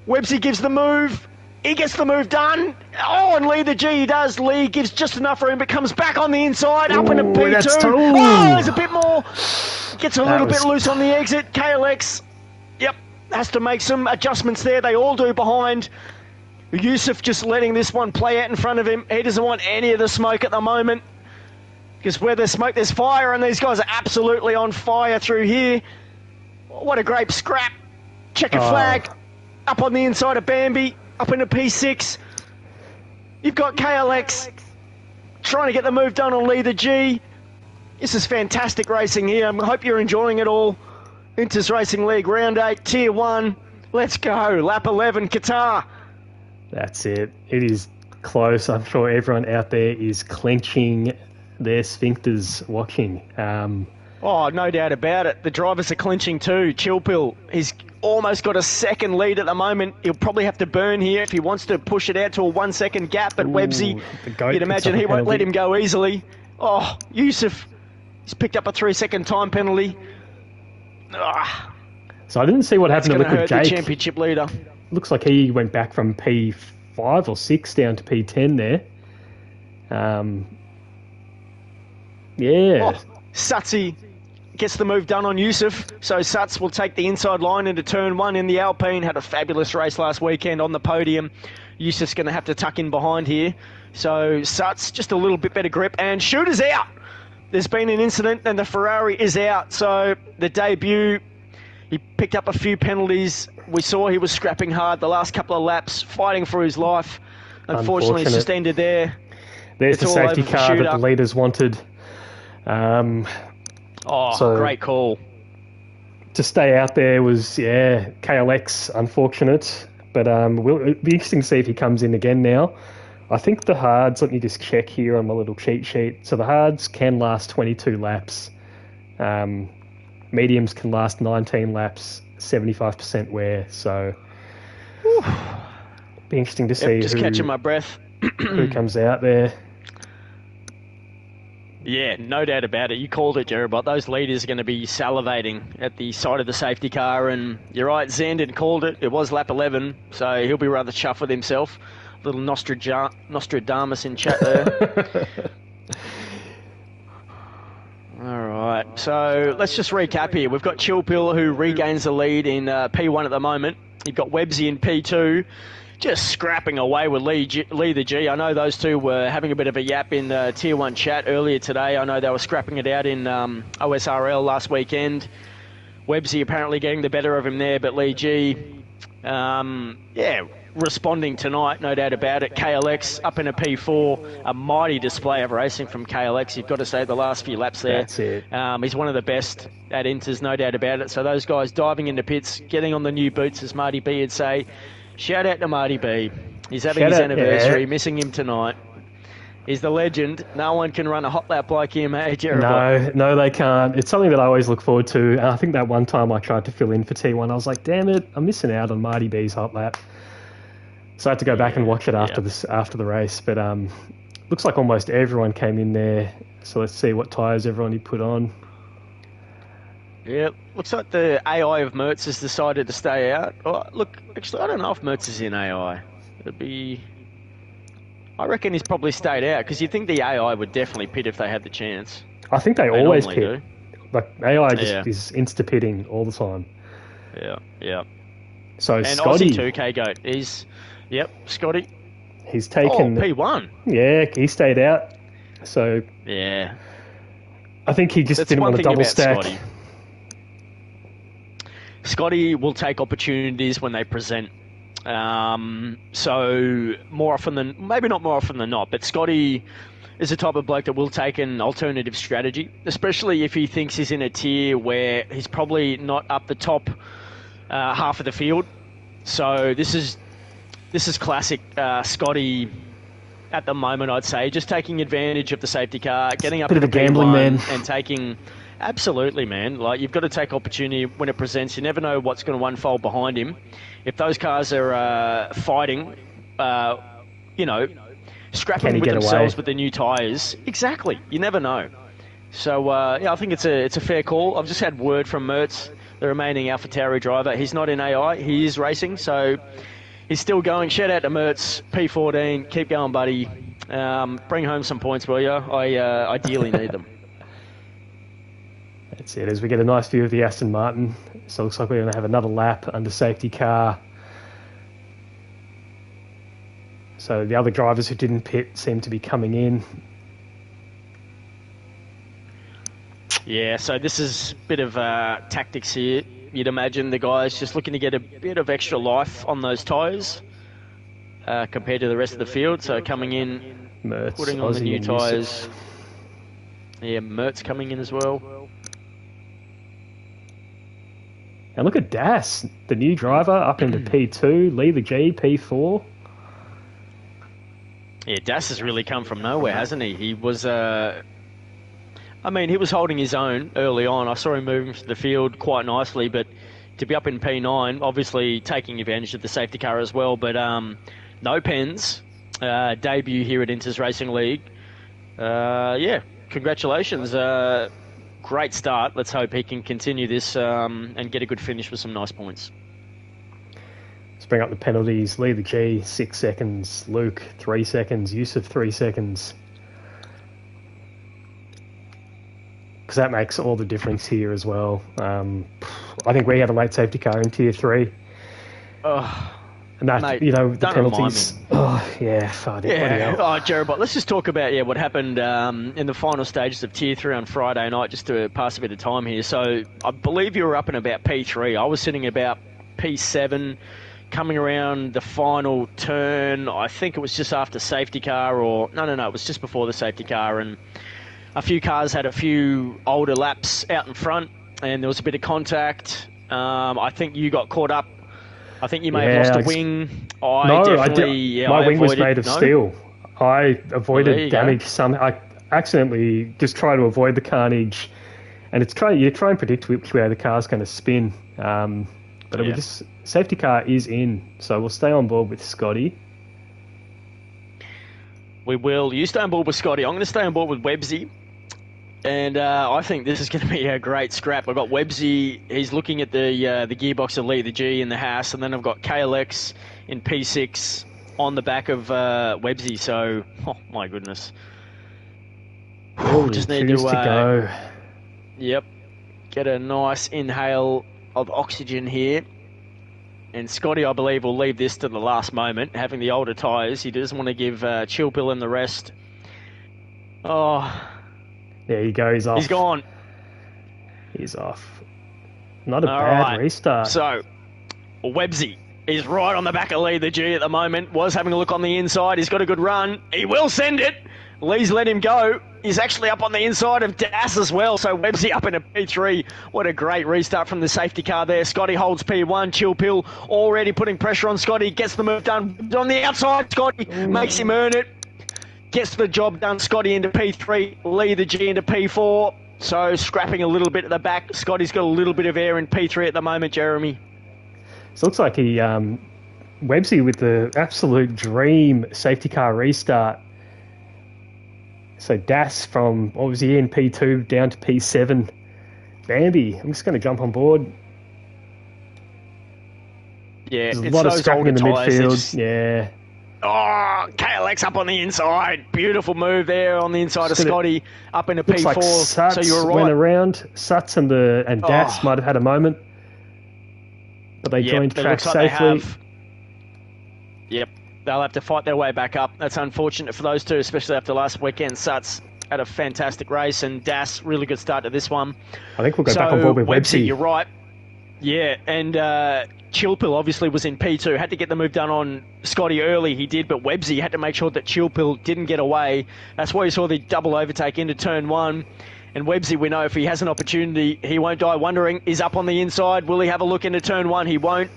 Websy gives the move. He gets the move done. And Lee the G, he does. Lee gives just enough room, but comes back on the inside, up into P2. There's a bit more. Gets a little bit loose on the exit. KLX, has to make some adjustments there. They all do behind. Yusuf just letting this one play out in front of him. He doesn't want any of the smoke at the moment, because where there's smoke, there's fire, and these guys are absolutely on fire through here. What a great scrap. Checkered flag. Up on the inside of Bambi. Up into P6. You've got KLX trying to get the move done on Lee the G. This is fantastic racing here. I hope you're enjoying it all. Inters Racing League, Round 8, Tier 1. Let's go. Lap 11, Qatar. That's it. It is close. I'm sure everyone out there is clenching their sphincters watching. Oh, no doubt about it. The drivers are clinching too. Chilpill, he's almost got a second lead at the moment. He'll probably have to burn here if he wants to push it out to a 1 second gap. But Websy, you'd imagine he won't let him go easily. Oh, Yusuf, he's picked up a 3 second time penalty. So I didn't see what happened to Liquid Jake. The championship leader. Looks like he went back from P5 or 6 down to P10 there. Yeah. Oh, Sutsy gets the move done on Yusuf. So Suts will take the inside line into turn 1 in the Alpine. Had a fabulous race last weekend on the podium. Yusuf's going to have to tuck in behind here. So Suts, just a little bit better grip. And Shooter's out. There's been an incident and the Ferrari is out. So the debut, he picked up a few penalties. We saw he was scrapping hard the last couple of laps, fighting for his life. Unfortunately, it's just ended there. There's the safety car that the leaders wanted. Great call. To stay out there was, KLX, unfortunate. But it'll be interesting to see if he comes in again now. I think the hards, let me just check here on my little cheat sheet. So the hards can last 22 laps. Mediums can last 19 laps, 75% wear. So be interesting to see catching my breath. Who comes out there. Yeah, no doubt about it. You called it, Jerobot. Those leaders are going to be salivating at the side of the safety car. And you're right, Zandon called it. It was lap 11, so he'll be rather chuffed with himself. Little Nostradamus in chat there. All right, so let's just recap here. We've got Chilpill, who regains the lead in P1 at the moment. You've got Websy in P2. Just scrapping away with Lee the G. I know those two were having a bit of a yap in Tier 1 chat earlier today. I know they were scrapping it out in OSRL last weekend. Websy apparently getting the better of him there, but Lee G, responding tonight, no doubt about it. KLX up in a P4, a mighty display of racing from KLX. You've got to say the last few laps there. That's it. He's one of the best at Inters, no doubt about it. So those guys diving into pits, getting on the new boots, as Marty B would say. Shout out to Marty B. He's having his anniversary, missing him tonight. He's the legend. No one can run a hot lap like him, eh, Jeremy? No, they can't. It's something that I always look forward to. And I think that one time I tried to fill in for T1, I was like, damn it, I'm missing out on Marty B's hot lap. So I had to go back and watch it after the race. But looks like almost everyone came in there. So let's see what tyres everyone he put on. Yeah, looks like the AI of Mertz has decided to stay out. Oh, look, actually, I don't know if Mertz is in AI. I reckon he's probably stayed out, because you'd think the AI would definitely pit if they had the chance. I think they always pit. Do. Like, AI just is insta-pitting all the time. Yeah. So and Scotty... Aussie 2K Goat is... Yep, Scotty. He's taken... P1. Yeah, he stayed out. So... Yeah. I think he just didn't want to double stack. Scotty will take opportunities when they present. So more often than, maybe not more often than not, but Scotty is the type of bloke that will take an alternative strategy, especially if he thinks he's in a tier where he's probably not up the top half of the field. So this is classic Scotty at the moment, I'd say, just taking advantage of the safety car, getting up to the gambling man, and taking. Absolutely, man. Like, you've got to take opportunity when it presents. You never know what's going to unfold behind him. If those cars are fighting, scrapping with themselves with the new tyres, exactly. You never know. So, I think it's a fair call. I've just had word from Mertz, the remaining AlphaTauri driver. He's not in AI. He is racing, so he's still going. Shout out to Mertz, P14. Keep going, buddy. Bring home some points, will you? I ideally need them. That's it, as we get a nice view of the Aston Martin. So it looks like we're going to have another lap under safety car. So the other drivers who didn't pit seem to be coming in. Yeah, so this is a bit of tactics here. You'd imagine the guys just looking to get a bit of extra life on those tyres compared to the rest of the field. So coming in, Mertz, putting on Aussie the new tyres. Yeah, Mertz coming in as well. And look at Das, the new driver, up into P2, Lee the G, P4. Yeah, Das has really come from nowhere, hasn't he? He was, I mean, he was holding his own early on. I saw him moving to the field quite nicely, but to be up in P9, obviously taking advantage of the safety car as well. But no pens, debut here at Inters Racing League. Yeah, congratulations. Great start. Let's hope he can continue this and get a good finish with some nice points. Let's bring up the penalties. Lee the G, 6 seconds. Luke, 3 seconds. Yusuf, 3 seconds. Because that makes all the difference here as well. I think we had a late safety car in Tier 3. Oh, and that, mate, you know, the penalties. Oh, yeah, Oh, Jared, let's just talk about what happened in the final stages of Tier 3 on Friday night, just to pass a bit of time here. So I believe you were up in about P3. I was sitting about P7, coming around the final turn. I think it was just after safety car, or no, it was just before the safety car, and a few cars had a few older laps out in front, and there was a bit of contact. I think you got caught up. I think you may have lost a wing. I did. My wing was made of steel. I avoided damage somehow. I accidentally just try to avoid the carnage, and you try and predict which way the car's going to spin. But we just safety car is in, so we'll stay on board with Scotty. We will. You stay on board with Scotty. I'm going to stay on board with Websy. And I think this is going to be a great scrap. I've got Websy. He's looking at the gearbox of Lee the G in the house. And then I've got KLX in P6 on the back of Websy. So, oh my goodness. Just need to go. Yep. Get a nice inhale of oxygen here. And Scotty, I believe, will leave this to the last moment, having the older tyres. He doesn't want to give Chill Pill and the rest. Oh... There you go, he's off. He's gone. He's off. Not a bad restart. So, Websy is right on the back of Lee the G at the moment. Was having a look on the inside. He's got a good run. He will send it. Lee's let him go. He's actually up on the inside of Das as well. So Websy up into P3. What a great restart from the safety car there. Scotty holds P1. Chill Pill already putting pressure on Scotty. Gets the move done. On the outside, Scotty makes him earn it. Gets the job done. Scotty into P3. Lee the G into P4. So scrapping a little bit at the back. Scotty's got a little bit of air in P3 at the moment, Jeremy. So it looks like he, Websy with the absolute dream safety car restart. So Das from, what was he in, P2 down to P7. Bambi, I'm just going to jump on board. Yeah, there's a lot of scrapping in the midfield. Yeah. Oh, KLX up on the inside. Beautiful move there on the inside of Scotty. Up into P4. Like Suts so you were right. Went around. Suts and Das might have had a moment. But they joined track safely. Yep. They'll have to fight their way back up. That's unfortunate for those two, especially after last weekend. Suts had a fantastic race, and Das, really good start to this one. I think we'll go back on board with Websy. You're right. Yeah, and Chill Pill obviously was in P2. Had to get the move done on Scotty early. He did, but Websy had to make sure that Chill Pill didn't get away. That's why you saw the double overtake into turn one. And Websy, we know if he has an opportunity, he won't die wondering. He's up on the inside. Will he have a look into turn one? He won't.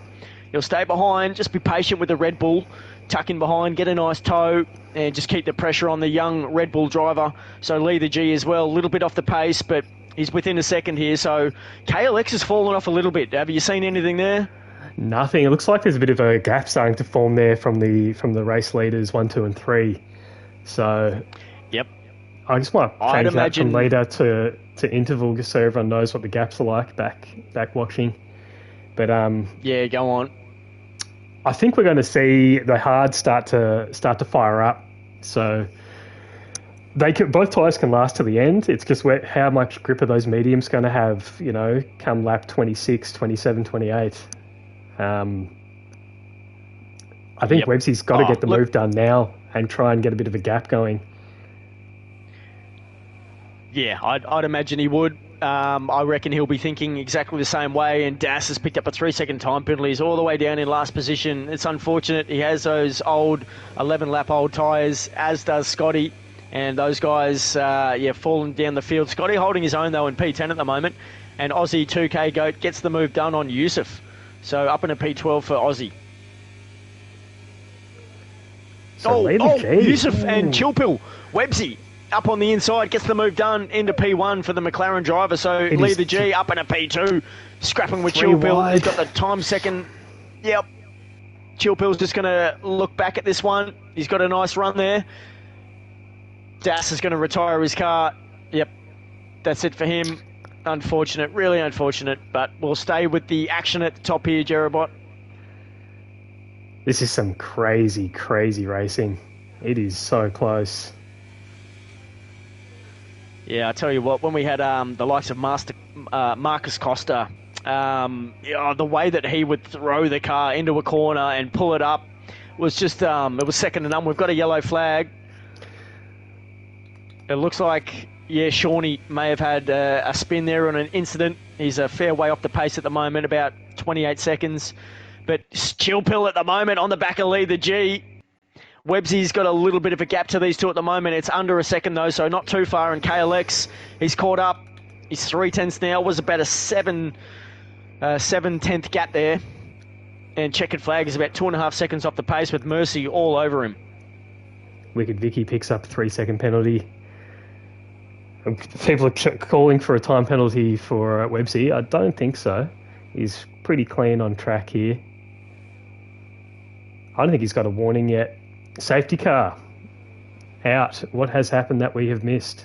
He'll stay behind. Just be patient with the Red Bull. Tuck in behind, get a nice toe, and just keep the pressure on the young Red Bull driver. So Lee the G as well, a little bit off the pace, but he's within a second here. So KLX has fallen off a little bit. Have you seen anything there? Nothing. It looks like there's a bit of a gap starting to form there from the race leaders 1, 2, and 3. So, yep. I just want to change that from leader to interval, just so everyone knows what the gaps are like back watching. But yeah, go on. I think we're going to see the hard start to fire up. So both tyres can last to the end. It's just how much grip are those mediums going to have, come lap 26, 27, 28. I think Websy's got to get the move done now and try and get a bit of a gap going. Yeah, I'd imagine he would. I reckon he'll be thinking exactly the same way, and Das has picked up a 3-second time penalty. He's all the way down in last position. It's unfortunate. He has those old 11-lap old tyres, as does Scotty, and those guys, falling down the field. Scotty holding his own, though, in P10 at the moment, and Aussie 2K Goat gets the move done on Yusuf. So up in a P12 for Aussie. So Lee the G. Yusuf and Chilpill. Websy up on the inside, gets the move done into P1 for the McLaren driver. So Lee the G up in a P2, scrapping with Chilpill. He's got the time second. Yep. Chilpill's just going to look back at this one. He's got a nice run there. Das is going to retire his car. Yep. That's it for him. Unfortunate, really unfortunate, but we'll stay with the action at the top here, Jerobot. This is some crazy, crazy racing. It is so close. Yeah, I tell you what, when we had the likes of Marcus Costa, the way that he would throw the car into a corner and pull it up was just, it was second to none. We've got a yellow flag. It looks like, yeah, Shawnee may have had a spin there on an incident. He's a fair way off the pace at the moment, about 28 seconds. But Chilpill at the moment on the back of Lee the G. Websy's got a little bit of a gap to these two at the moment. It's under a second, though, so not too far. And KLX, he's caught up. He's 3/10 now. Was about a 7/10 gap there. And checkered flag is about 2.5 seconds off the pace with Mercy all over him. Wicked Vicky picks up a 3-second penalty. People are calling for a time penalty for Websy. I don't think so. He's pretty clean on track here. I don't think he's got a warning yet. Safety car out. What has happened that we have missed?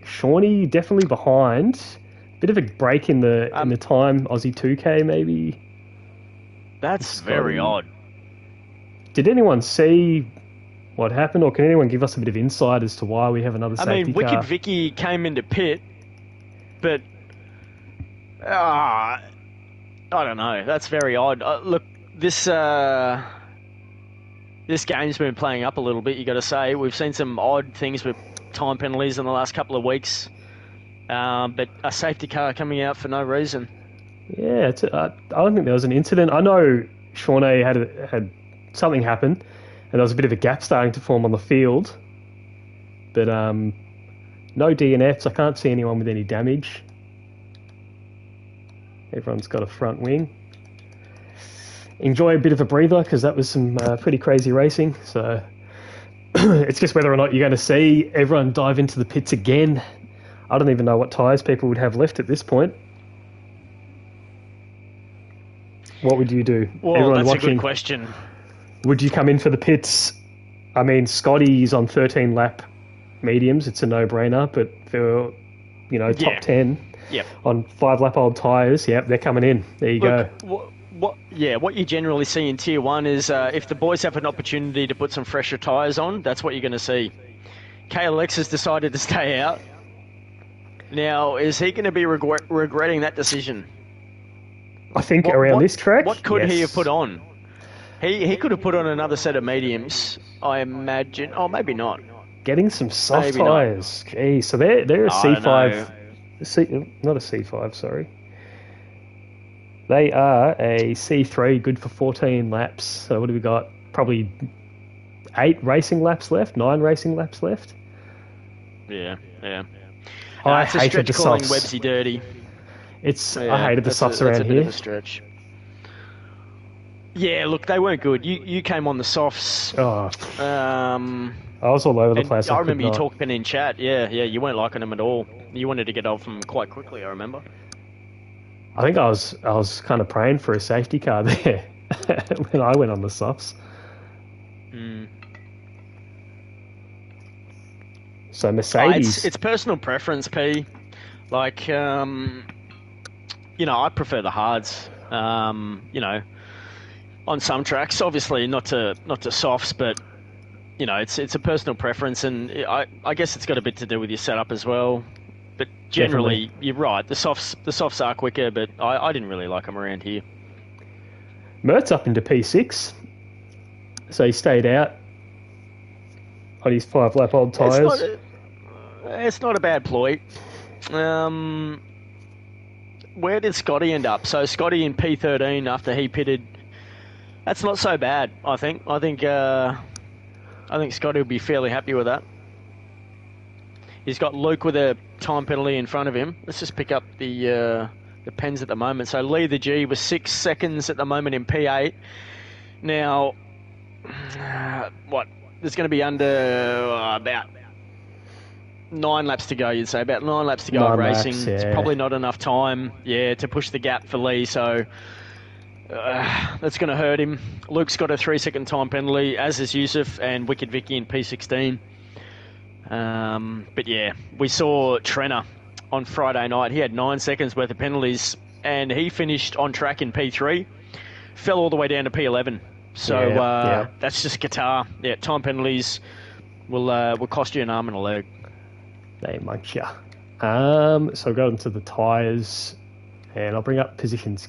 Shawnee definitely behind. Bit of a break in the time. Aussie 2K maybe. That's very odd. Did anyone see what happened, or can anyone give us a bit of insight as to why we have another safety car? Wicked Vicky came into pit, but I don't know. That's very odd. Look, this game's been playing up a little bit, you got to say. We've seen some odd things with time penalties in the last couple of weeks, but a safety car coming out for no reason. Yeah, I don't think there was an incident. I know Shawnee had something happen, and there was a bit of a gap starting to form on the field, but no DNFs. I can't see anyone with any damage. Everyone's got a front wing. Enjoy a bit of a breather, because that was some pretty crazy racing. So it's just whether or not you're going to see everyone dive into the pits again. I don't even know what tyres people would have left at this point. What would you do? Well, everyone that's watching, a good question. Would you come in for the pits? I mean, Scotty's on 13 lap mediums. It's a no-brainer, but for, top 10 on 5 lap old tyres, they're coming in. There you go. What you generally see in Tier 1 is if the boys have an opportunity to put some fresher tyres on, that's what you're going to see. KLX has decided to stay out. Now, is he going to be regretting that decision? I think around this track, what could he have put on? He could have put on another set of mediums, I imagine. Oh, maybe not. Getting some soft tyres. Geez, so they're a C5. Not a C5, sorry. They are a C3, good for 14 laps. So what have we got? Probably 9 racing laps left. Yeah. I it's a hated the stretch calling softs. Websy dirty. I hated the softs around here. That's a bit here. of a stretch. Yeah, look, they weren't good. You came on the softs. I was all over the place. I remember you talking in chat. Yeah, you weren't liking them at all. You wanted to get off them quite quickly, I remember. I think I was kind of praying for a safety car there when I went on the softs. So Mercedes... it's personal preference, P. Like, I prefer the hards. On some tracks, obviously not to softs, but it's a personal preference, and I guess it's got a bit to do with your setup as well. But generally, Definitely. You're right. The softs are quicker, but I didn't really like them around here. Mert's up into P6, so he stayed out on his 5 lap old tyres. It's not a bad ploy. Where did Scotty end up? So Scotty in P13 after he pitted. That's not so bad, I think. I think Scotty will be fairly happy with that. He's got Luke with a time penalty in front of him. Let's just pick up the pens at the moment. So Lee the G was 6 seconds at the moment in P8. Now, what? There's going to be under about 9 laps to go, you'd say. About 9 laps to go of racing. Laps, yeah. It's probably not enough time, to push the gap for Lee, so that's going to hurt him. Luke's got a 3-second time penalty, as is Yusuf and Wicked Vicky in P16. But yeah, we saw Trenner on Friday night. He had 9 seconds worth of penalties, and he finished on track in P3, fell all the way down to P11. So that's just Qatar. Yeah, time penalties will cost you an arm and a leg. They might, yeah. So we'll go into the tyres, and I'll bring up positions.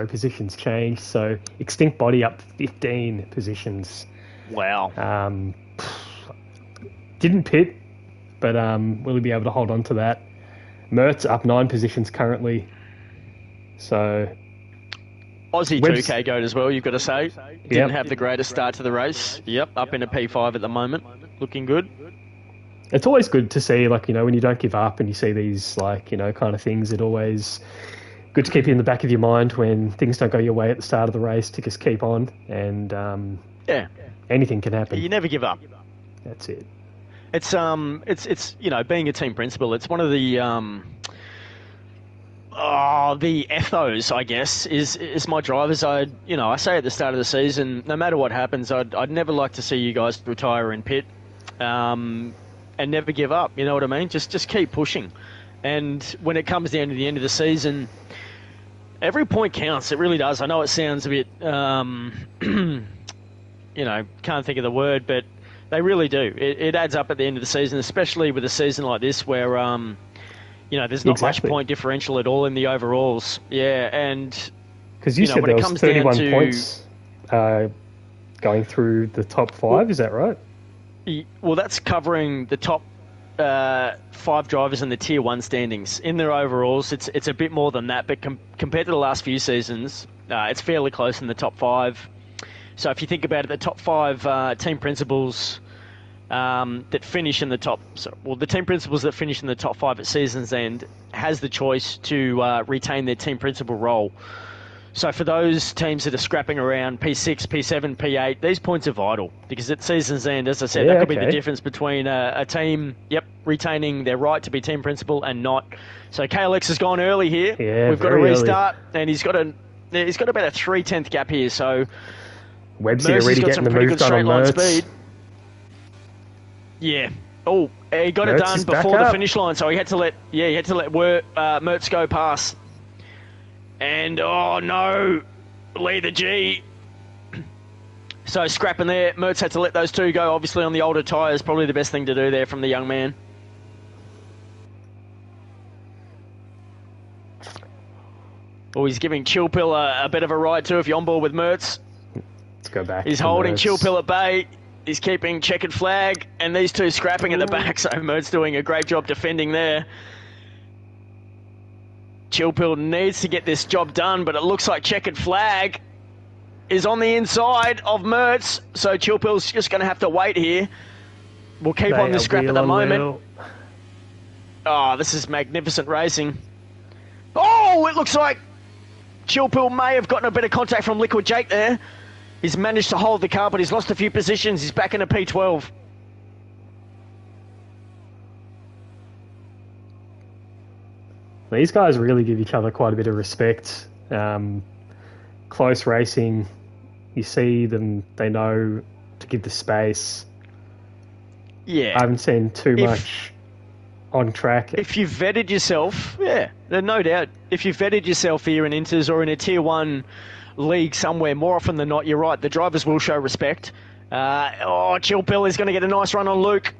Positions changed. So Extinct Body up 15 positions. Wow. Didn't pit, but will he be able to hold on to that? Mertz up 9 positions currently. So Aussie 2K goat as well, you've got to say. Didn't have the greatest start to the race. Yep, up into P5 at the moment. Looking good. It's always good to see, like, when you don't give up and you see these, like, kind of things, it always good to keep in the back of your mind when things don't go your way at the start of the race to just keep on, and anything can happen. You never give up. That's it. It's being a team principal, it's one of the ethos, I guess, is my drivers. I say at the start of the season, no matter what happens, I'd never like to see you guys retire in pit, and never give up. You know what I mean? Just keep pushing. And when it comes down to the end of the season, every point counts. It really does. I know it sounds a bit, can't think of the word, but they really do. It adds up at the end of the season, especially with a season like this where, there's not much point differential at all in the overalls. Yeah, and because you said there was 31 points going through the top 5, is that right? Well, that's covering the top 5 drivers in the Tier 1 standings. In their overalls, it's a bit more than that, but compared to the last few seasons, it's fairly close in the top 5. So if you think about it, the top 5 team principals that finish in the top... the team principals that finish in the top 5 at season's end has the choice to retain their team principal role. So for those teams that are scrapping around P6, P7, P8, these points are vital because at season's end, as I said, that could be the difference between a team, retaining their right to be team principal and not. So KLX has gone early here. Yeah, we've got to restart, and he's got about a 3/10 gap here. So Webb's already getting the move done on Mertz. Speed. Yeah. Oh, he got it done before the finish line, so he had to let Mertz go past. And, oh no, Lee the G. So scrapping there, Mertz had to let those two go, obviously on the older tyres, probably the best thing to do there from the young man. Oh, he's giving Chillpill a bit of a ride too if you're on board with Mertz. Let's go back. He's holding Chillpill at bay. He's keeping Checkered Flag, and these two scrapping at the back, so Mertz doing a great job defending there. Chillpill needs to get this job done, but it looks like Checkered Flag is on the inside of Mertz, so Chillpill's just going to have to wait here. We'll keep on the scrap at the moment. Oh, this is magnificent racing. Oh, it looks like Chillpill may have gotten a bit of contact from Liquid Jake there. He's managed to hold the car, but he's lost a few positions. He's back into P12. These guys really give each other quite a bit of respect. Close racing, you see them, they know to give the space. Yeah. I haven't seen too much on track. If you've vetted yourself, no doubt. If you've vetted yourself here in Inters or in a Tier 1 league somewhere, more often than not, you're right, the drivers will show respect. Chillpill is going to get a nice run on Luke.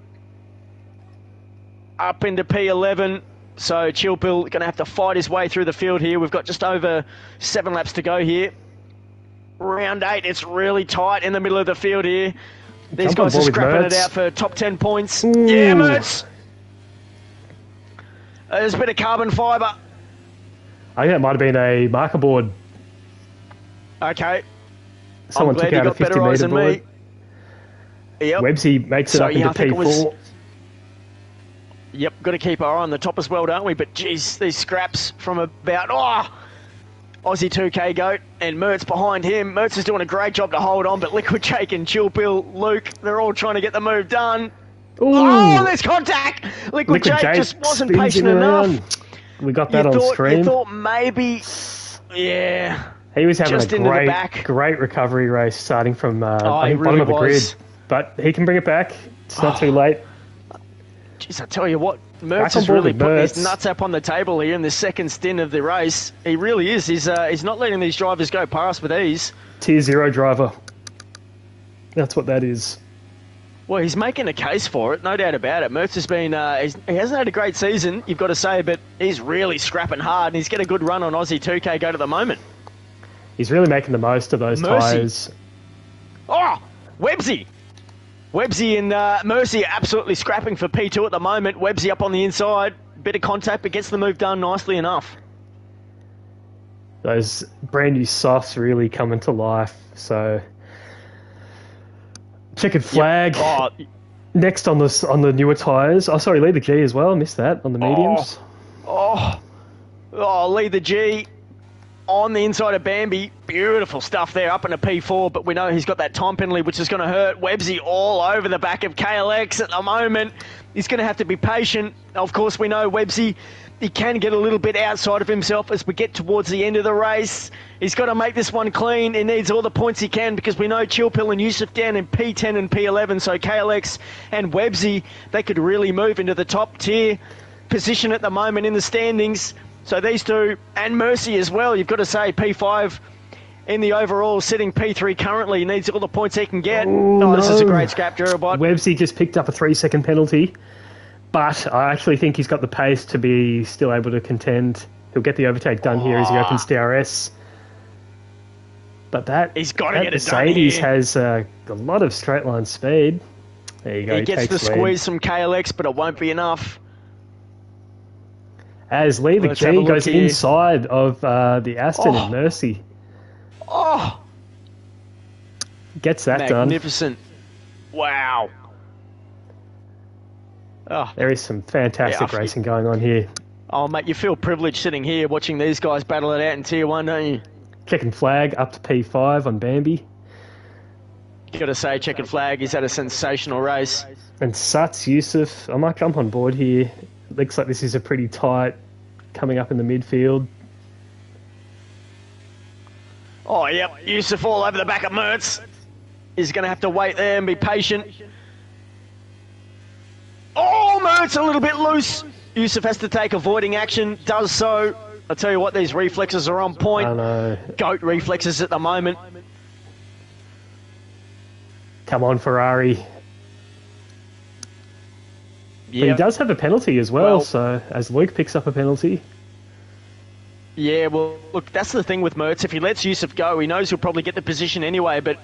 Up into P11. So Chillpill going to have to fight his way through the field here. We've got just over 7 laps to go here. Round 8, it's really tight in the middle of the field here. These guys are scrapping it out for top 10 points. Ooh. Yeah, Mertz! There's a bit of carbon fibre. I think it might have been a marker board. Okay. Someone took out a 50-metre board. Yep. Webbsy makes it up into P4. Yep, got to keep our eye on the top as well, don't we? But geez, these scraps from about Aussie 2K goat, and Mertz behind him. Mertz is doing a great job to hold on, but Liquid Jake and Chill Pill, Luke, they're all trying to get the move done. Ooh. Oh, there's contact! Liquid Jake just wasn't patient enough. We got that on stream. You thought maybe, yeah. He was having just a great recovery race starting from I think bottom of the grid. But he can bring it back. It's not too late. Jeez, I tell you what, Mertz is really putting his nuts up on the table here in the second stint of the race. He really is. He's not letting these drivers go past with ease. Tier 0 driver. That's what that is. Well, he's making a case for it, no doubt about it. Mertz has been, he hasn't had a great season, you've got to say, but he's really scrapping hard, and he's getting a good run on Aussie 2K Goat at the moment. He's really making the most of those tyres. Oh, Websy! Websy and Mercy absolutely scrapping for P2 at the moment. Websy up on the inside, bit of contact, but gets the move done nicely enough. Those brand new softs really coming to life, so... Checkered flag. Yep. Oh. Next on the newer tyres. Oh, sorry, lead the G as well. I missed that on the mediums. Lead the G on the inside of Bambi. Beautiful stuff there up in a P4, but we know he's got that time penalty, which is going to hurt. Websy all over the back of KLX at the moment. He's going to have to be patient. Of course, we know Websy, he can get a little bit outside of himself as we get towards the end of the race. He's got to make this one clean. He needs all the points he can because we know Chillpill and Yusuf down in P10 and P11. So KLX and Websy, they could really move into the top tier position at the moment in the standings. So these two, and Mercy as well, you've got to say P5 in the overall, sitting P3 currently. He needs all the points he can get. This is a great scrap, Durabot. Websy just picked up a 3-second penalty. But I actually think he's got the pace to be still able to contend. He'll get the overtake done here as he opens DRS. But he's got to get it done here. Mercedes has a lot of straight line speed. There you go. He gets the squeeze from KLX, but it won't be enough. As Lee the G goes inside of the Aston and Mercy. Oh! Gets that done. Magnificent. Wow. Oh, there is some fantastic racing going on here. Oh, mate, you feel privileged sitting here watching these guys battle it out in Tier 1, don't you? Checking flag up to P5 on Bambi. You got to say, checkered flag, he's had a sensational race. And Suts, Yusuf, I might jump on board here. Looks like this is a pretty tight coming up in the midfield. Oh, yep, Yusuf all over the back of Mertz. He's going to have to wait there and be patient. Oh, Mertz a little bit loose. Yusuf has to take avoiding action, does so. I tell you what, these reflexes are on point. I know. Goat reflexes at the moment. Come on, Ferrari. Yep. But he does have a penalty as well, so as Luke picks up a penalty. Yeah, well, look, that's the thing with Mertz. If he lets Yusuf go, he knows he'll probably get the position anyway, but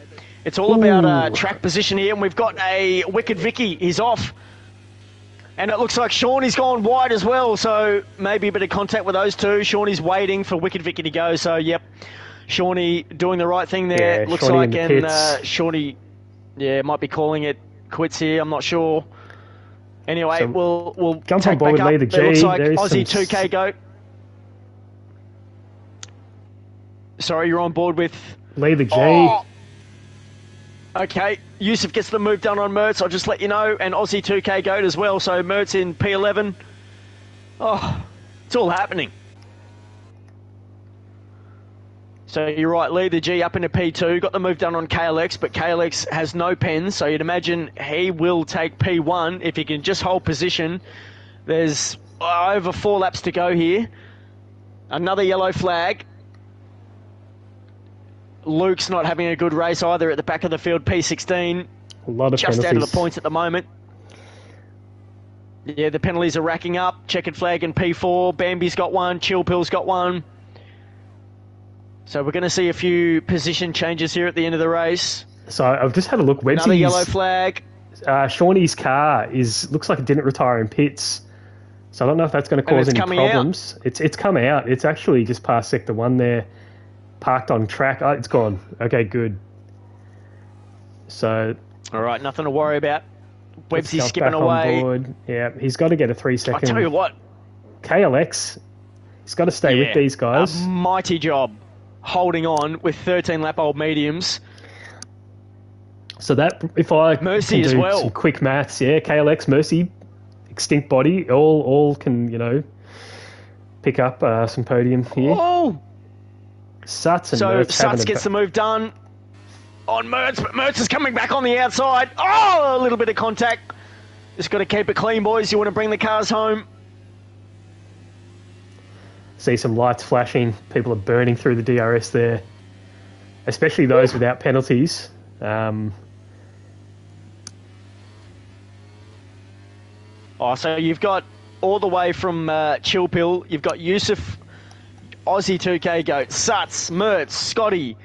it's all about track position here, and we've got a Wicked Vicky. He's off. And it looks like Shawnee's gone wide as well, so maybe a bit of contact with those two. Shawnee's waiting for Wicked Vicky to go, so yep. Shawnee doing the right thing there, looks like, and Shawnee, might be calling it quits here, I'm not sure. Anyway, so we'll jump on board with Lee the G. It looks like Aussie 2K go. Sorry, you're on board with... Lee the G. Okay, Yusuf gets the move done on Mertz, I'll just let you know, and Aussie 2K Goat as well, so Mertz in P11. Oh, it's all happening. So you're right, Lee the G up into P2, got the move done on KLX, but KLX has no pens, so you'd imagine he will take P1 if he can just hold position. There's over 4 laps to go here. Another yellow flag. Luke's not having a good race either at the back of the field, P16. A lot of just penalties. Out of the points at the moment. Yeah, the penalties are racking up. Checkered flag in P4. Bambi's got one. Chillpill's got one. So we're going to see a few position changes here at the end of the race. So I've just had a look. Another yellow flag. Shawnee's car looks like it didn't retire in pits. So I don't know if that's going to cause any problems. It's come out. It's actually just past sector 1 there. Parked on track. Oh, it's gone. Okay, good. So... All right, nothing to worry about. Websy's skipping away. Yeah, he's got to get a 3-second... I tell you what. KLX, he's got to stay with these guys. A mighty job. holding on with 13 lap old mediums. So that, if I Mercy can as do well. some quick maths, yeah, KLX, Mercy, Extinct Body, all can, you know, pick up some podium here. Oh! Suts and So Mertz Suts gets the move done on Mertz, but Mertz is coming back on the outside. Oh, a little bit of contact. Just got to keep it clean, boys. You want to bring the cars home. See some lights flashing. People are burning through the DRS there, especially those without penalties. So you've got all the way from Chilpill, you've got Yusuf, Aussie 2K Goat, Suts, Mertz, Scotty.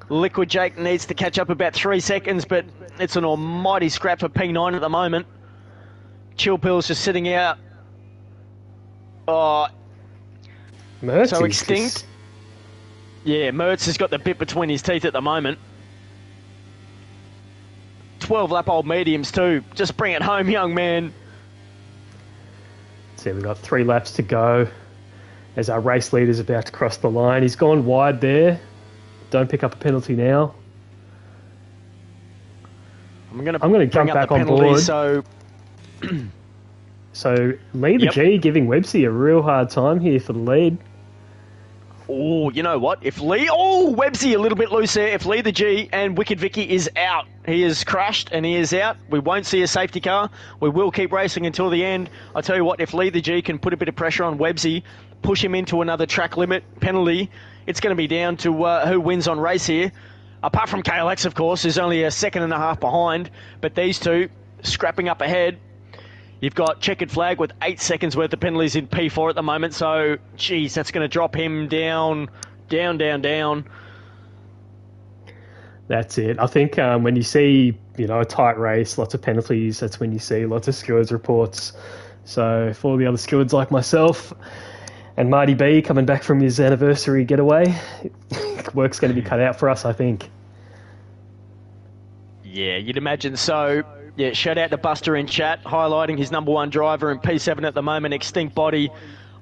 Liquid Jake needs to catch up about 3 seconds, but it's an almighty scrap for P9 at the moment. Chilpill's just sitting out. Mertz So is Extinct. just- Yeah, Mertz has got the bit between his teeth at the moment. 12 lap old mediums too. Just bring it home, young man. So we've got 3 laps to go as our race leader's about to cross the line. He's gone wide there. Don't pick up a penalty now. I'm going to jump back on board. So, So Lee the G giving Websy a real hard time here for the lead. oh, you know what? If Lee, Websy a little bit loose there. If Lee the G and Wicked Vicky is out, he is crashed and he is out. We won't see a safety car. We will keep racing until the end. I tell you what, if Lee the G can put a bit of pressure on Websy, push him into another track limit penalty, it's going to be down to who wins on race here. Apart from KLX, of course, who's only a second and a half behind, but these two scrapping up ahead. You've got Checkered Flag with 8 seconds worth of penalties in P4 at the moment, so, geez, that's going to drop him down. That's it. I think when you see, you know, a tight race, lots of penalties, that's when you see lots of stewards reports. So for the other stewards like myself and Marty B coming back from his anniversary getaway, work's going to be cut out for us, I think. Yeah, you'd imagine so. Yeah, shout out to Buster in chat, highlighting his number 1 driver in P7 at the moment, Extinct Body.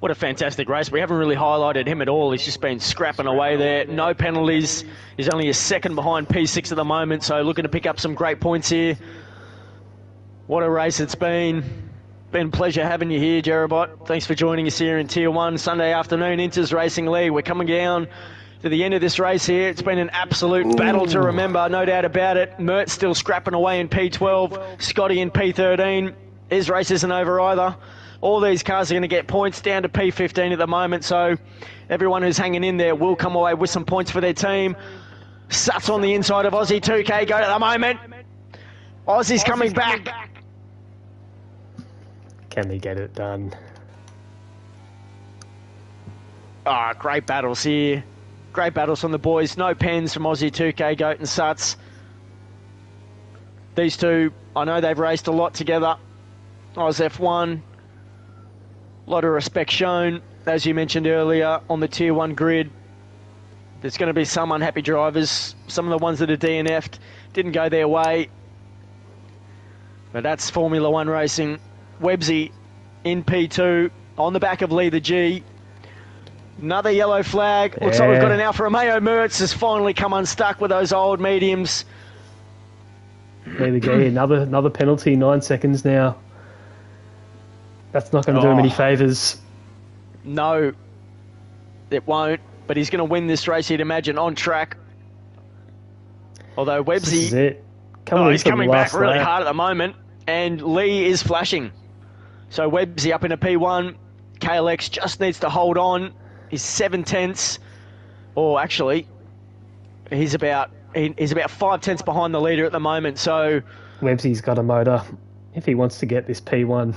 What a fantastic race. We haven't really highlighted him at all. He's just been scrapping away there. No penalties. He's only a second behind P6 at the moment, so looking to pick up some great points here. What a race it's been. Been a pleasure having you here, Jerabot. Thanks for joining us here in Tier 1, Sunday afternoon, Inters Racing League. We're coming down to the end of this race here. It's been an absolute battle to remember, no doubt about it. Mertz still scrapping away in P12, Scotty in P13. His race isn't over either. All these cars are going to get points down to P15 at the moment, so everyone who's hanging in there will come away with some points for their team. Suts on the inside of Aussie 2K Goat at the moment. Aussie's coming back. Can they get it done? Great battles here. Great battles from the boys. No pens from Aussie 2K Goat and Suts. These two, I know they've raced a lot together. Oz F1. A lot of respect shown, as you mentioned earlier, on the Tier 1 grid. There's going to be some unhappy drivers. Some of the ones that are DNF'd didn't go their way. But that's Formula 1 racing. Websy in P2 on the back of Lee the G. Another yellow flag. Looks like we've got an Alfa Romeo. Mertz has finally come unstuck with those old mediums. Lee the G, another penalty, 9 seconds now. That's not going to do him any favours. No, it won't. But he's going to win this race, you'd imagine, on track. Although Websy... This is it. He's coming back really hard at the moment. And Lee is flashing. So Websy up in a P1. KLX just needs to hold on. He's 7 tenths. Or actually, he's about 5 tenths behind the leader at the moment. So Websy's got a motor if he wants to get this P1.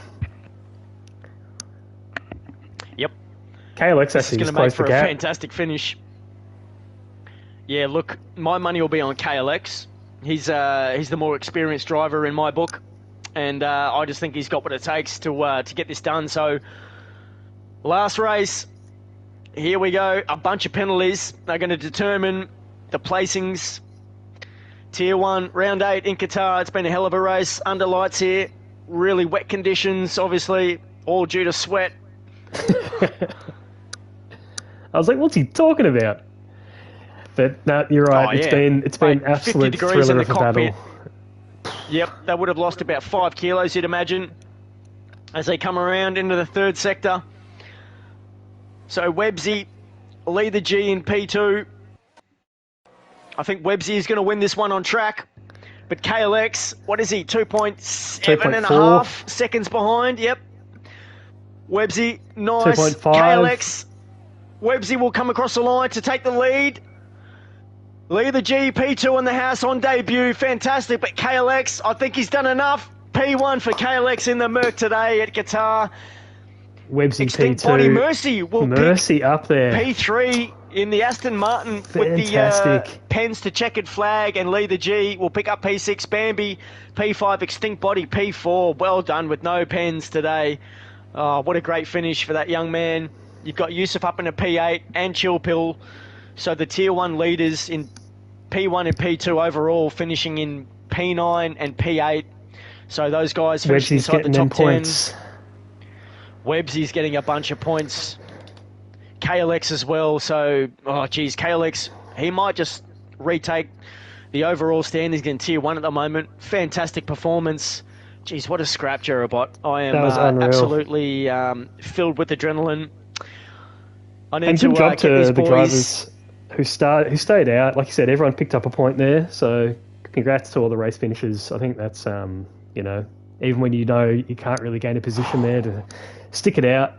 Yep. KLX actually is going to make for a fantastic finish. Yeah, look, my money will be on KLX. He's the more experienced driver in my book, and I just think he's got what it takes to get this done. So, last race, here we go. A bunch of penalties are going to determine the placings. Tier 1, round 8 in Qatar. It's been a hell of a race under lights here. Really wet conditions, obviously, all due to sweat. I was like, what's he talking about? But no, you're right. Oh, It's yeah. been Mate, 50 absolute degrees in thriller the of a battle. cockpit. Yep, they would have lost about 5 kilos, you'd imagine, as they come around into the third sector. So Websy lead the G in P2. I think Websy is going to win this one on track. But KLX, what is he? 2.7 seconds behind. Yep. Websy, nice. 2.5. KLX, Websy will come across the line to take the lead. Lead the G, P2 in the house on debut. Fantastic. But KLX, I think he's done enough. P1 for KLX in the Merc today at Qatar. Websy Extinct P2. Body Mercy will Mercy pick up there. P3 in the Aston Martin Fantastic. with the pens to checkered flag, and Lee the G will pick up P6, Bambi, P5, Extinct Body, P4. Well done with no pens today. Oh, what a great finish for that young man. You've got Yusuf up in a P8 and Chill Pill. So the Tier 1 leaders in P1 and P2 overall finishing in P9 and P8. So those guys finishing inside the top 10. Points. Webbsy's getting a bunch of points. KLX as well. So, KLX, he might just retake the overall standings in Tier 1 at the moment. Fantastic performance. Geez, what a scrap, Jerabot. I am absolutely filled with adrenaline. I need good job to these the boys. drivers who stayed out. Like you said, everyone picked up a point there. So congrats to all the race finishers. I think that's, even when you know you can't really gain a position there, to stick it out,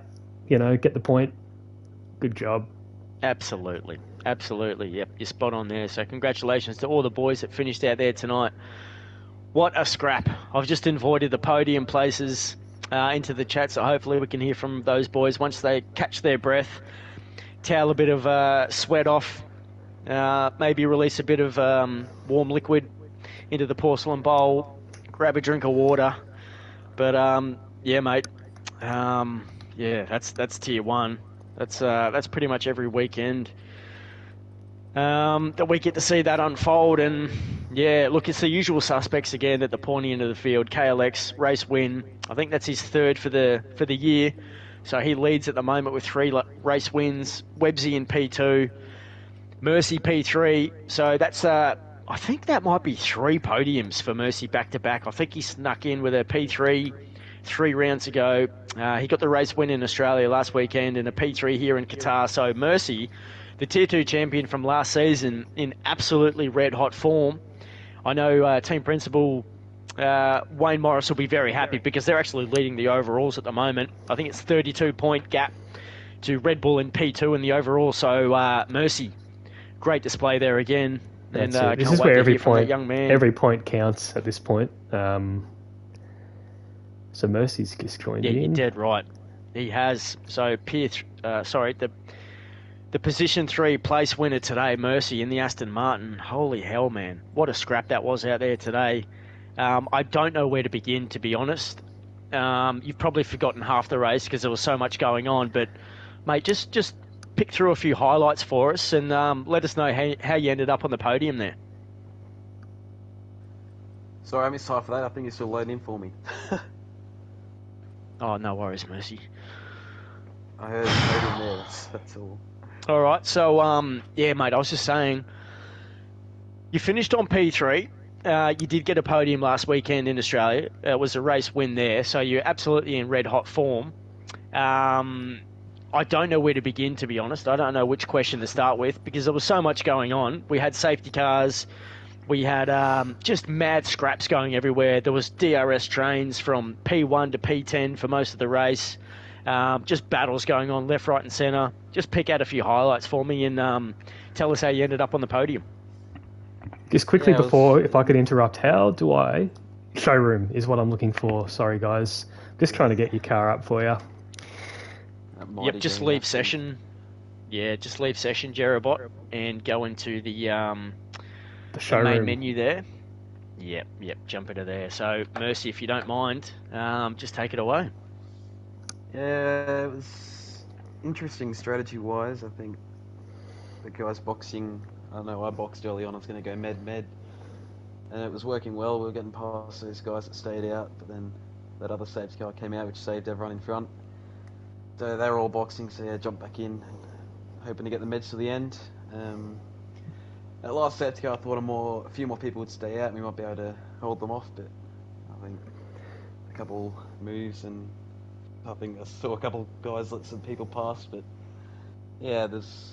get the point. Good job. Absolutely. Yep, you're spot on there. So congratulations to all the boys that finished out there tonight. What a scrap. I've just invited the podium places into the chat, so hopefully we can hear from those boys once they catch their breath, towel a bit of sweat off, maybe release a bit of warm liquid into the porcelain bowl, grab a drink of water. But yeah, mate, that's Tier 1. That's pretty much every weekend that we get to see that unfold. And yeah, look, it's the usual suspects again at the pointy end of the field. KLX race win. I think that's his third for the year. So he leads at the moment with 3 race wins. Websy in P2, Mercy P3. So that's I think that might be 3 podiums for Mercy back to back. I think he snuck in with a P3 3 rounds ago. He got the race win in Australia last weekend and a P3 here in Qatar. So Mercy, the Tier 2 champion from last season, in absolutely red-hot form. I know team principal Wayne Morris will be very happy because they're actually leading the overalls at the moment. I think it's 32-point gap to Red Bull in P2 in the overall. So Mercy, great display there again. And this is where every point counts at this point. So Mercy's just joined in. Yeah, you're dead right. He has. So the position 3 place winner today, Mercy in the Aston Martin. Holy hell, man! What a scrap that was out there today. I don't know where to begin, to be honest. You've probably forgotten half the race because there was so much going on. But mate, just pick through a few highlights for us and let us know how you ended up on the podium there. Sorry, I missed half of that. I think you're still loading in for me. Oh, no worries, Mercy. I heard in there, that's all. All right, so, yeah, mate, I was just saying, you finished on P3. You did get a podium last weekend in Australia. It was a race win there, so you're absolutely in red-hot form. I don't know where to begin, to be honest. I don't know which question to start with because there was so much going on. We had safety cars. We had just mad scraps going everywhere. There was DRS trains from P1 to P10 for most of the race. Just battles going on left, right and centre. Just pick out a few highlights for me and tell us how you ended up on the podium. Just quickly before, if I could interrupt, how do I... Showroom is what I'm looking for. Sorry, guys. Just trying to get your car up for you. Yep, just leave session. Yeah, just leave session, Jerabot, and go into the main menu there. Yep, jump into there. So, Mercy, if you don't mind, just take it away. Yeah, it was interesting strategy-wise. I think the guys boxing, I don't know, I boxed early on, I was going to go med, and it was working well. We were getting past those guys that stayed out, but then that other safety car came out, which saved everyone in front. So they were all boxing, so yeah, jumped back in, hoping to get the meds to the end. That last safety car, I thought a few more people would stay out and we might be able to hold them off, but I think a couple moves and I think I saw a couple guys let some people pass, but yeah, there's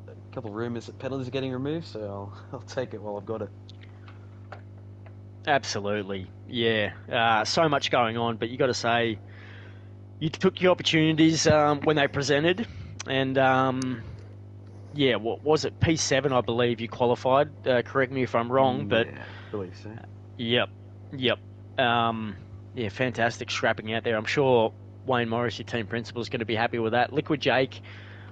a couple of rumours that penalties are getting removed, so I'll take it while I've got it. Absolutely, yeah. So much going on, but you got to say you took your opportunities when they presented, and yeah, what was it? P7, I believe you qualified. Correct me if I'm wrong, but Yeah, I believe so. Yep. Yeah, fantastic scrapping out there. I'm sure Wayne Morris, your team principal, is going to be happy with that. Liquid Jake,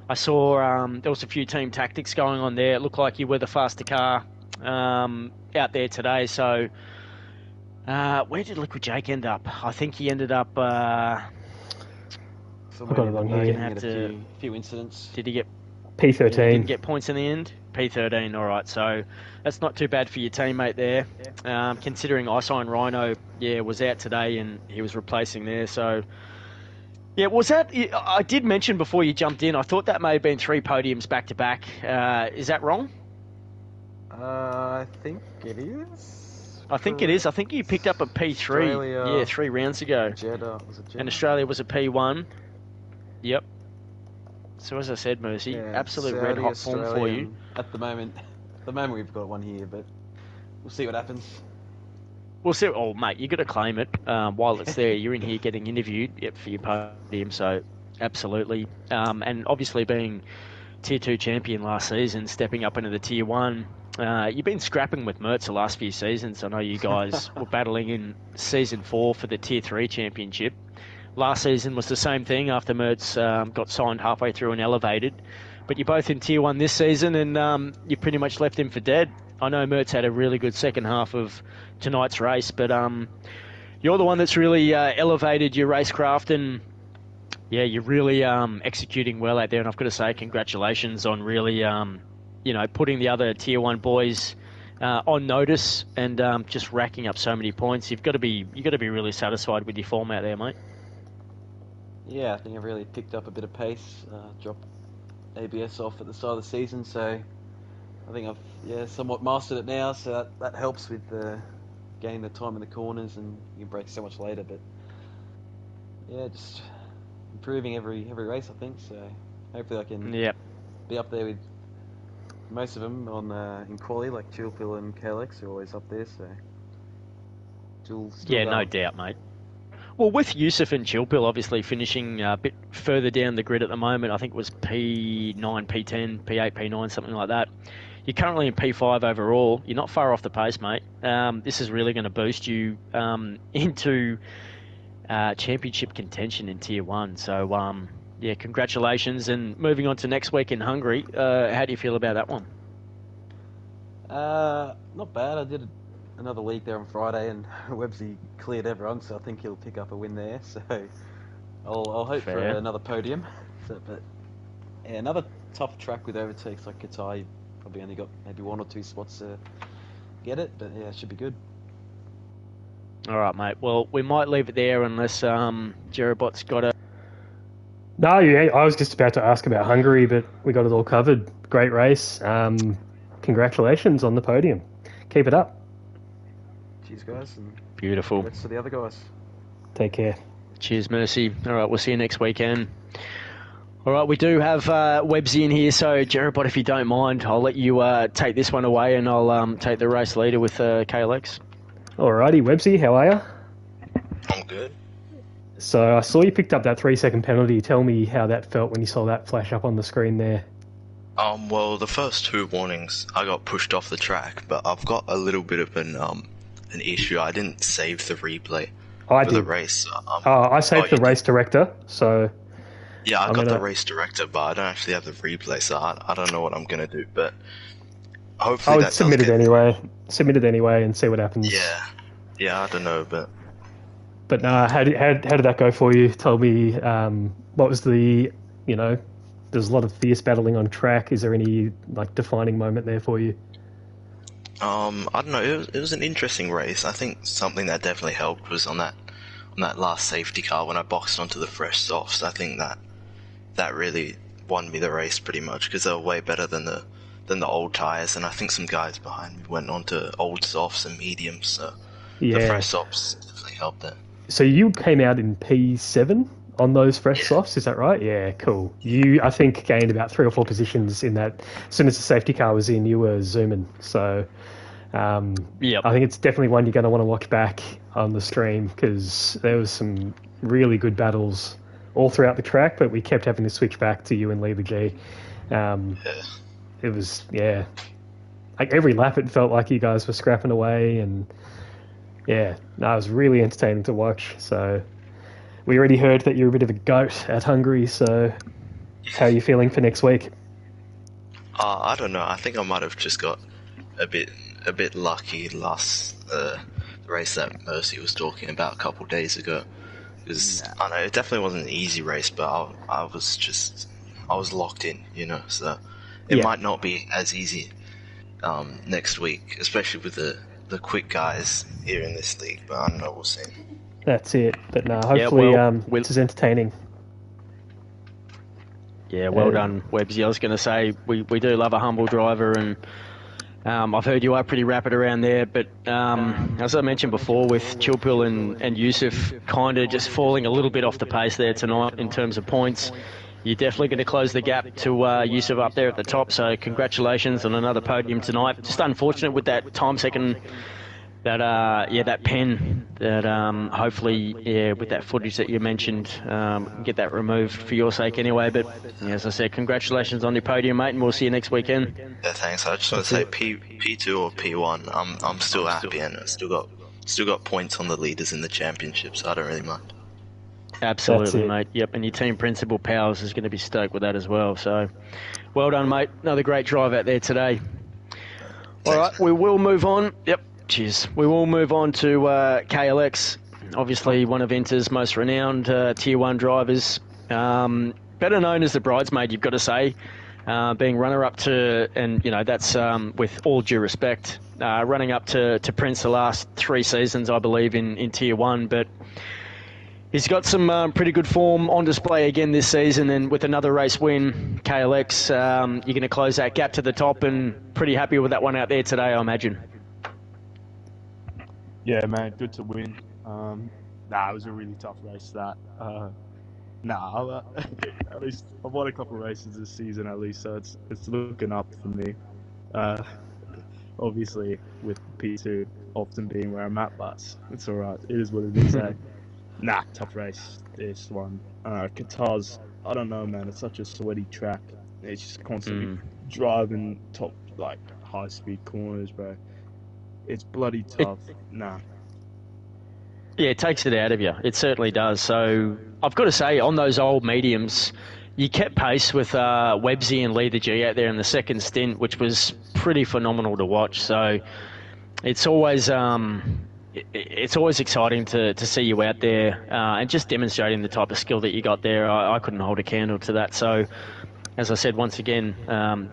I saw there was a few team tactics going on there. It looked like you were the faster car out there today. So where did Liquid Jake end up? I think he ended up. Somewhere got it in the wrong back, here. he had Have to- a few incidents. Did he get P13. Yeah, didn't get points in the end. P13, all right. So that's not too bad for your teammate there. Considering Isign Rhino, was out today and he was replacing there. So yeah, was that? I did mention before you jumped in. I thought that may have been 3 podiums back to back. Is that wrong? I think it is. I think it is. I think you picked up a P3. Australia, 3 rounds ago. Jeddah, was it Jeddah? And Australia was a P1. Yep. So as I said, Mercy, Yeah, absolute Saudi, red hot form for you. Australian. At the moment we've got one here, but we'll see what happens. We'll see. Oh, mate, you got to claim it while it's there. You're in here getting interviewed for your podium, so absolutely. And obviously being Tier 2 champion last season, stepping up into the Tier 1, you've been scrapping with Mertz the last few seasons. I know you guys were battling in Season 4 for the Tier 3 championship. Last season was the same thing after Mertz got signed halfway through and elevated. But you're both in Tier 1 this season, and you pretty much left him for dead. I know Mertz had a really good second half of tonight's race, but you're the one that's really elevated your racecraft, and you're really executing well out there. And I've got to say, congratulations on really, putting the other Tier 1 boys on notice and just racking up so many points. You've got to be really satisfied with your form out there, mate. Yeah, I think I've really picked up a bit of pace. Dropped ABS off at the start of the season, so I think I've somewhat mastered it now. So that helps with gaining the time in the corners, and you can brake so much later. But yeah, just improving every race, I think. So hopefully I can be up there with most of them on in quali, like Chilpil and KLX are always up there. So no doubt, mate. Well, with Yusuf and Chilpil obviously finishing a bit further down the grid at the moment, I think it was P9, P10, P8, P9, something like that. You're currently in P5 overall. You're not far off the pace, mate. This is really going to boost you into championship contention in Tier 1. So, congratulations. And moving on to next week in Hungary, how do you feel about that one? Not bad. I did another league there on Friday, and Websy cleared everyone, so I think he'll pick up a win there. So I'll hope for another podium. But another tough track with overtakes like Qatar. You've probably only got maybe 1 or 2 spots to get it, but yeah, it should be good. All right, mate. Well, we might leave it there unless Jerobot's got a... No, yeah, I was just about to ask about Hungary, but we got it all covered. Great race. Congratulations on the podium. Keep it up. Cheers, guys. And beautiful. congrats to the other guys. Take care. Cheers, Mercy. All right, we'll see you next weekend. All right, we do have Websy in here, so Jerobot, if you don't mind, I'll let you take this one away, and I'll take the race leader with KLX. Alrighty, Websy, how are you? I'm good. So I saw you picked up that 3-second penalty. Tell me how that felt when you saw that flash up on the screen there. Well, the first 2 warnings, I got pushed off the track, but I've got a little bit of an issue. I didn't save the replay for the race. I saved the race director, so... Yeah, I got the race director, but I don't actually have the replay, so I don't know what I'm going to do, but hopefully I would submit it anyway. Submit it anyway and see what happens. Yeah, I don't know, but... But no, how did that go for you? Tell me, what was the, there's a lot of fierce battling on track. Is there any, defining moment there for you? I don't know, it was an interesting race. I think something that definitely helped was on that last safety car when I boxed onto the fresh softs. I think that really won me the race pretty much, because they were way better than the than the old tyres, and I think some guys behind me went on to old softs and mediums, so the Yeah. fresh softs definitely helped there. So you came out in P7 on those fresh softs, is that right? Yeah, cool. You, I think, gained about 3 or 4 positions in that. As soon as the safety car was in, you were zooming. So Yep. I think it's definitely one you're going to want to watch back on the stream, because there was some really good battles all throughout the track, but we kept having to switch back to you and Lee the G. It was, yeah, like every lap it felt like you guys were scrapping away, and yeah, no, it was really entertaining to watch. So we already heard that you're a bit of a goat at Hungary, so how are you feeling for next week? I don't know. I think I might have just got a bit lucky last the race that Mercy was talking about a couple of days ago. Because I know it definitely wasn't an easy race, but I was locked in, you know. So it might not be as easy next week, especially with the quick guys here in this league. But I don't know, we'll see. That's it. But no, hopefully this is entertaining. Yeah, well done, Webbsy. I was going to say, we do love a humble driver, and I've heard you are pretty rapid around there, but as I mentioned before, with Chilpil and Yusuf kind of just falling a little bit off the pace there tonight in terms of points, you're definitely going to close the gap to Yusuf up there at the top, so congratulations on another podium tonight. Just unfortunate with that time second, that pen, that hopefully, with that footage that you mentioned, get that removed for your sake anyway. But as I said, congratulations on your podium, mate, and we'll see you next weekend. Yeah, thanks. I just want to say P2 or P1, I'm still happy, and I still got points on the leaders in the championship, so I don't really mind. Absolutely, mate. Yep, and your team principal Powers is going to be stoked with that as well. So, well done, mate. Another great drive out there today. All right, we will move on. Yep. Cheers. We will move on to KLX, obviously one of Inter's most renowned Tier 1 drivers, better known as the bridesmaid, you've got to say, being runner-up to, and you know, that's with all due respect, running up to Prince the last 3 seasons, I believe, in Tier 1, but he's got some pretty good form on display again this season, and with another race win, KLX, you're going to close that gap to the top, and pretty happy with that one out there today, I imagine. Yeah, man, good to win. It was a really tough race, that. At least I've won a couple of races this season, at least, so it's looking up for me. Obviously, with P2 often being where I'm at, but it's all right. It is what it is. Tough race, this one. Qatar's, I don't know, man, it's such a sweaty track. It's just constantly driving top, like, high-speed corners, bro. It's bloody tough. Yeah, it takes it out of you. It certainly does. So I've got to say, on those old mediums, you kept pace with Webbsy and Lee the G out there in the second stint, which was pretty phenomenal to watch. So it's always exciting to see you out there and just demonstrating the type of skill that you got there. I couldn't hold a candle to that. So as I said, once again,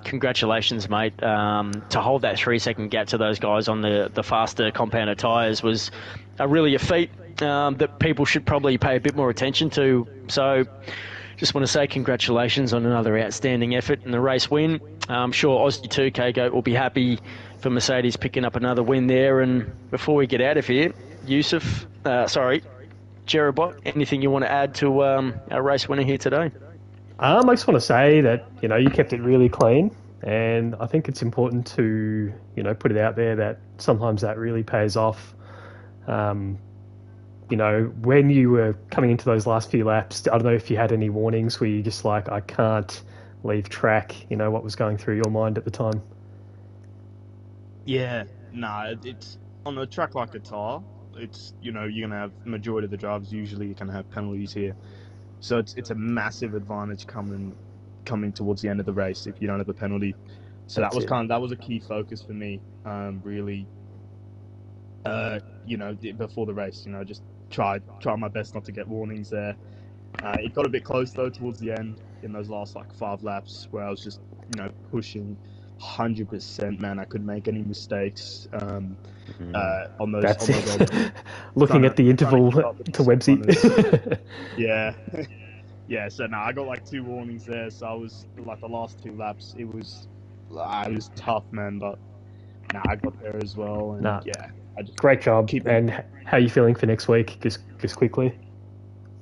congratulations, mate. To hold that 3-second gap to those guys on the faster compounder tyres was really a feat that people should probably pay a bit more attention to. So just want to say congratulations on another outstanding effort and the race win. I'm sure Aussie 2 K-Goat will be happy for Mercedes picking up another win there. And before we get out of here, Jerabot, anything you want to add to our race winner here today? I just want to say that, you know, you kept it really clean, and I think it's important to, you know, put it out there that sometimes that really pays off. You know, when you were coming into those last few laps, I don't know if you had any warnings where you just like, I can't leave track, you know, what was going through your mind at the time? Yeah, it's on a track like Qatar, it's, you know, you're going to have majority of the drivers usually you can have penalties here. So it's a massive advantage coming towards the end of the race if you don't have a penalty. So that was a key focus for me, really. You know, before the race, you know, just try my best not to get warnings there. It got a bit close though towards the end in those last like 5 laps where I was just, you know, pushing 100%. Man, I couldn't make any mistakes on those. That's it. Looking at the interval to Webbsy. Yeah. So I got like 2 warnings there. So I was like the last 2 laps. It was it was tough, man, but I got there as well, and Nah. yeah, I just Great job. Keep it. And how are you feeling for next week? Just quickly.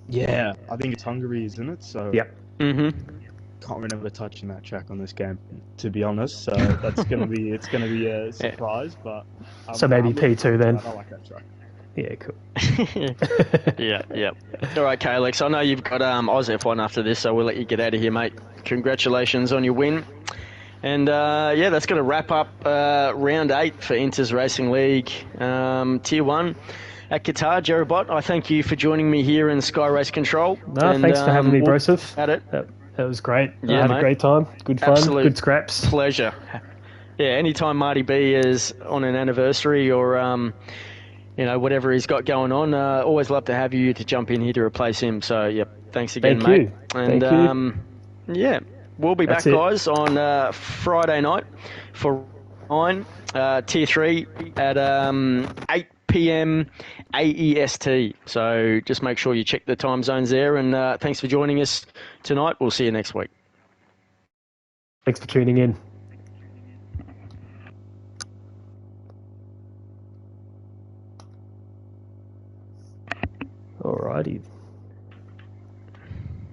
yeah, I think it's Hungary, isn't it? So Yep. can't remember touching that track on this game, to be honest. So that's gonna be a surprise, but So maybe I'm looking P2 forward to then. that. I like that track. Yeah, cool. Yeah. All right, Kalex, I know you've got Oz F1 after this, so we'll let you get out of here, mate. Congratulations on your win. And that's going to wrap up round 8 for Inters Racing League Tier 1 at Qatar. Jerobot, I thank you for joining me here in Sky Race Control. No, thanks for having me, Broseph. At it. That was great. Yeah, I had mate. a great time. Good fun. Absolute Good scraps. Pleasure. Yeah, anytime Marty B is on an anniversary or whatever he's got going on, always love to have you to jump in here to replace him. So, thanks again, Thank mate. you. And Thank you. we'll be That's back, it. guys, on Friday night for 9 Tier 3 at 8 p.m. AEST. So just make sure you check the time zones there. And thanks for joining us tonight. We'll see you next week. Thanks for tuning in. Alrighty.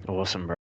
Awesome, bro.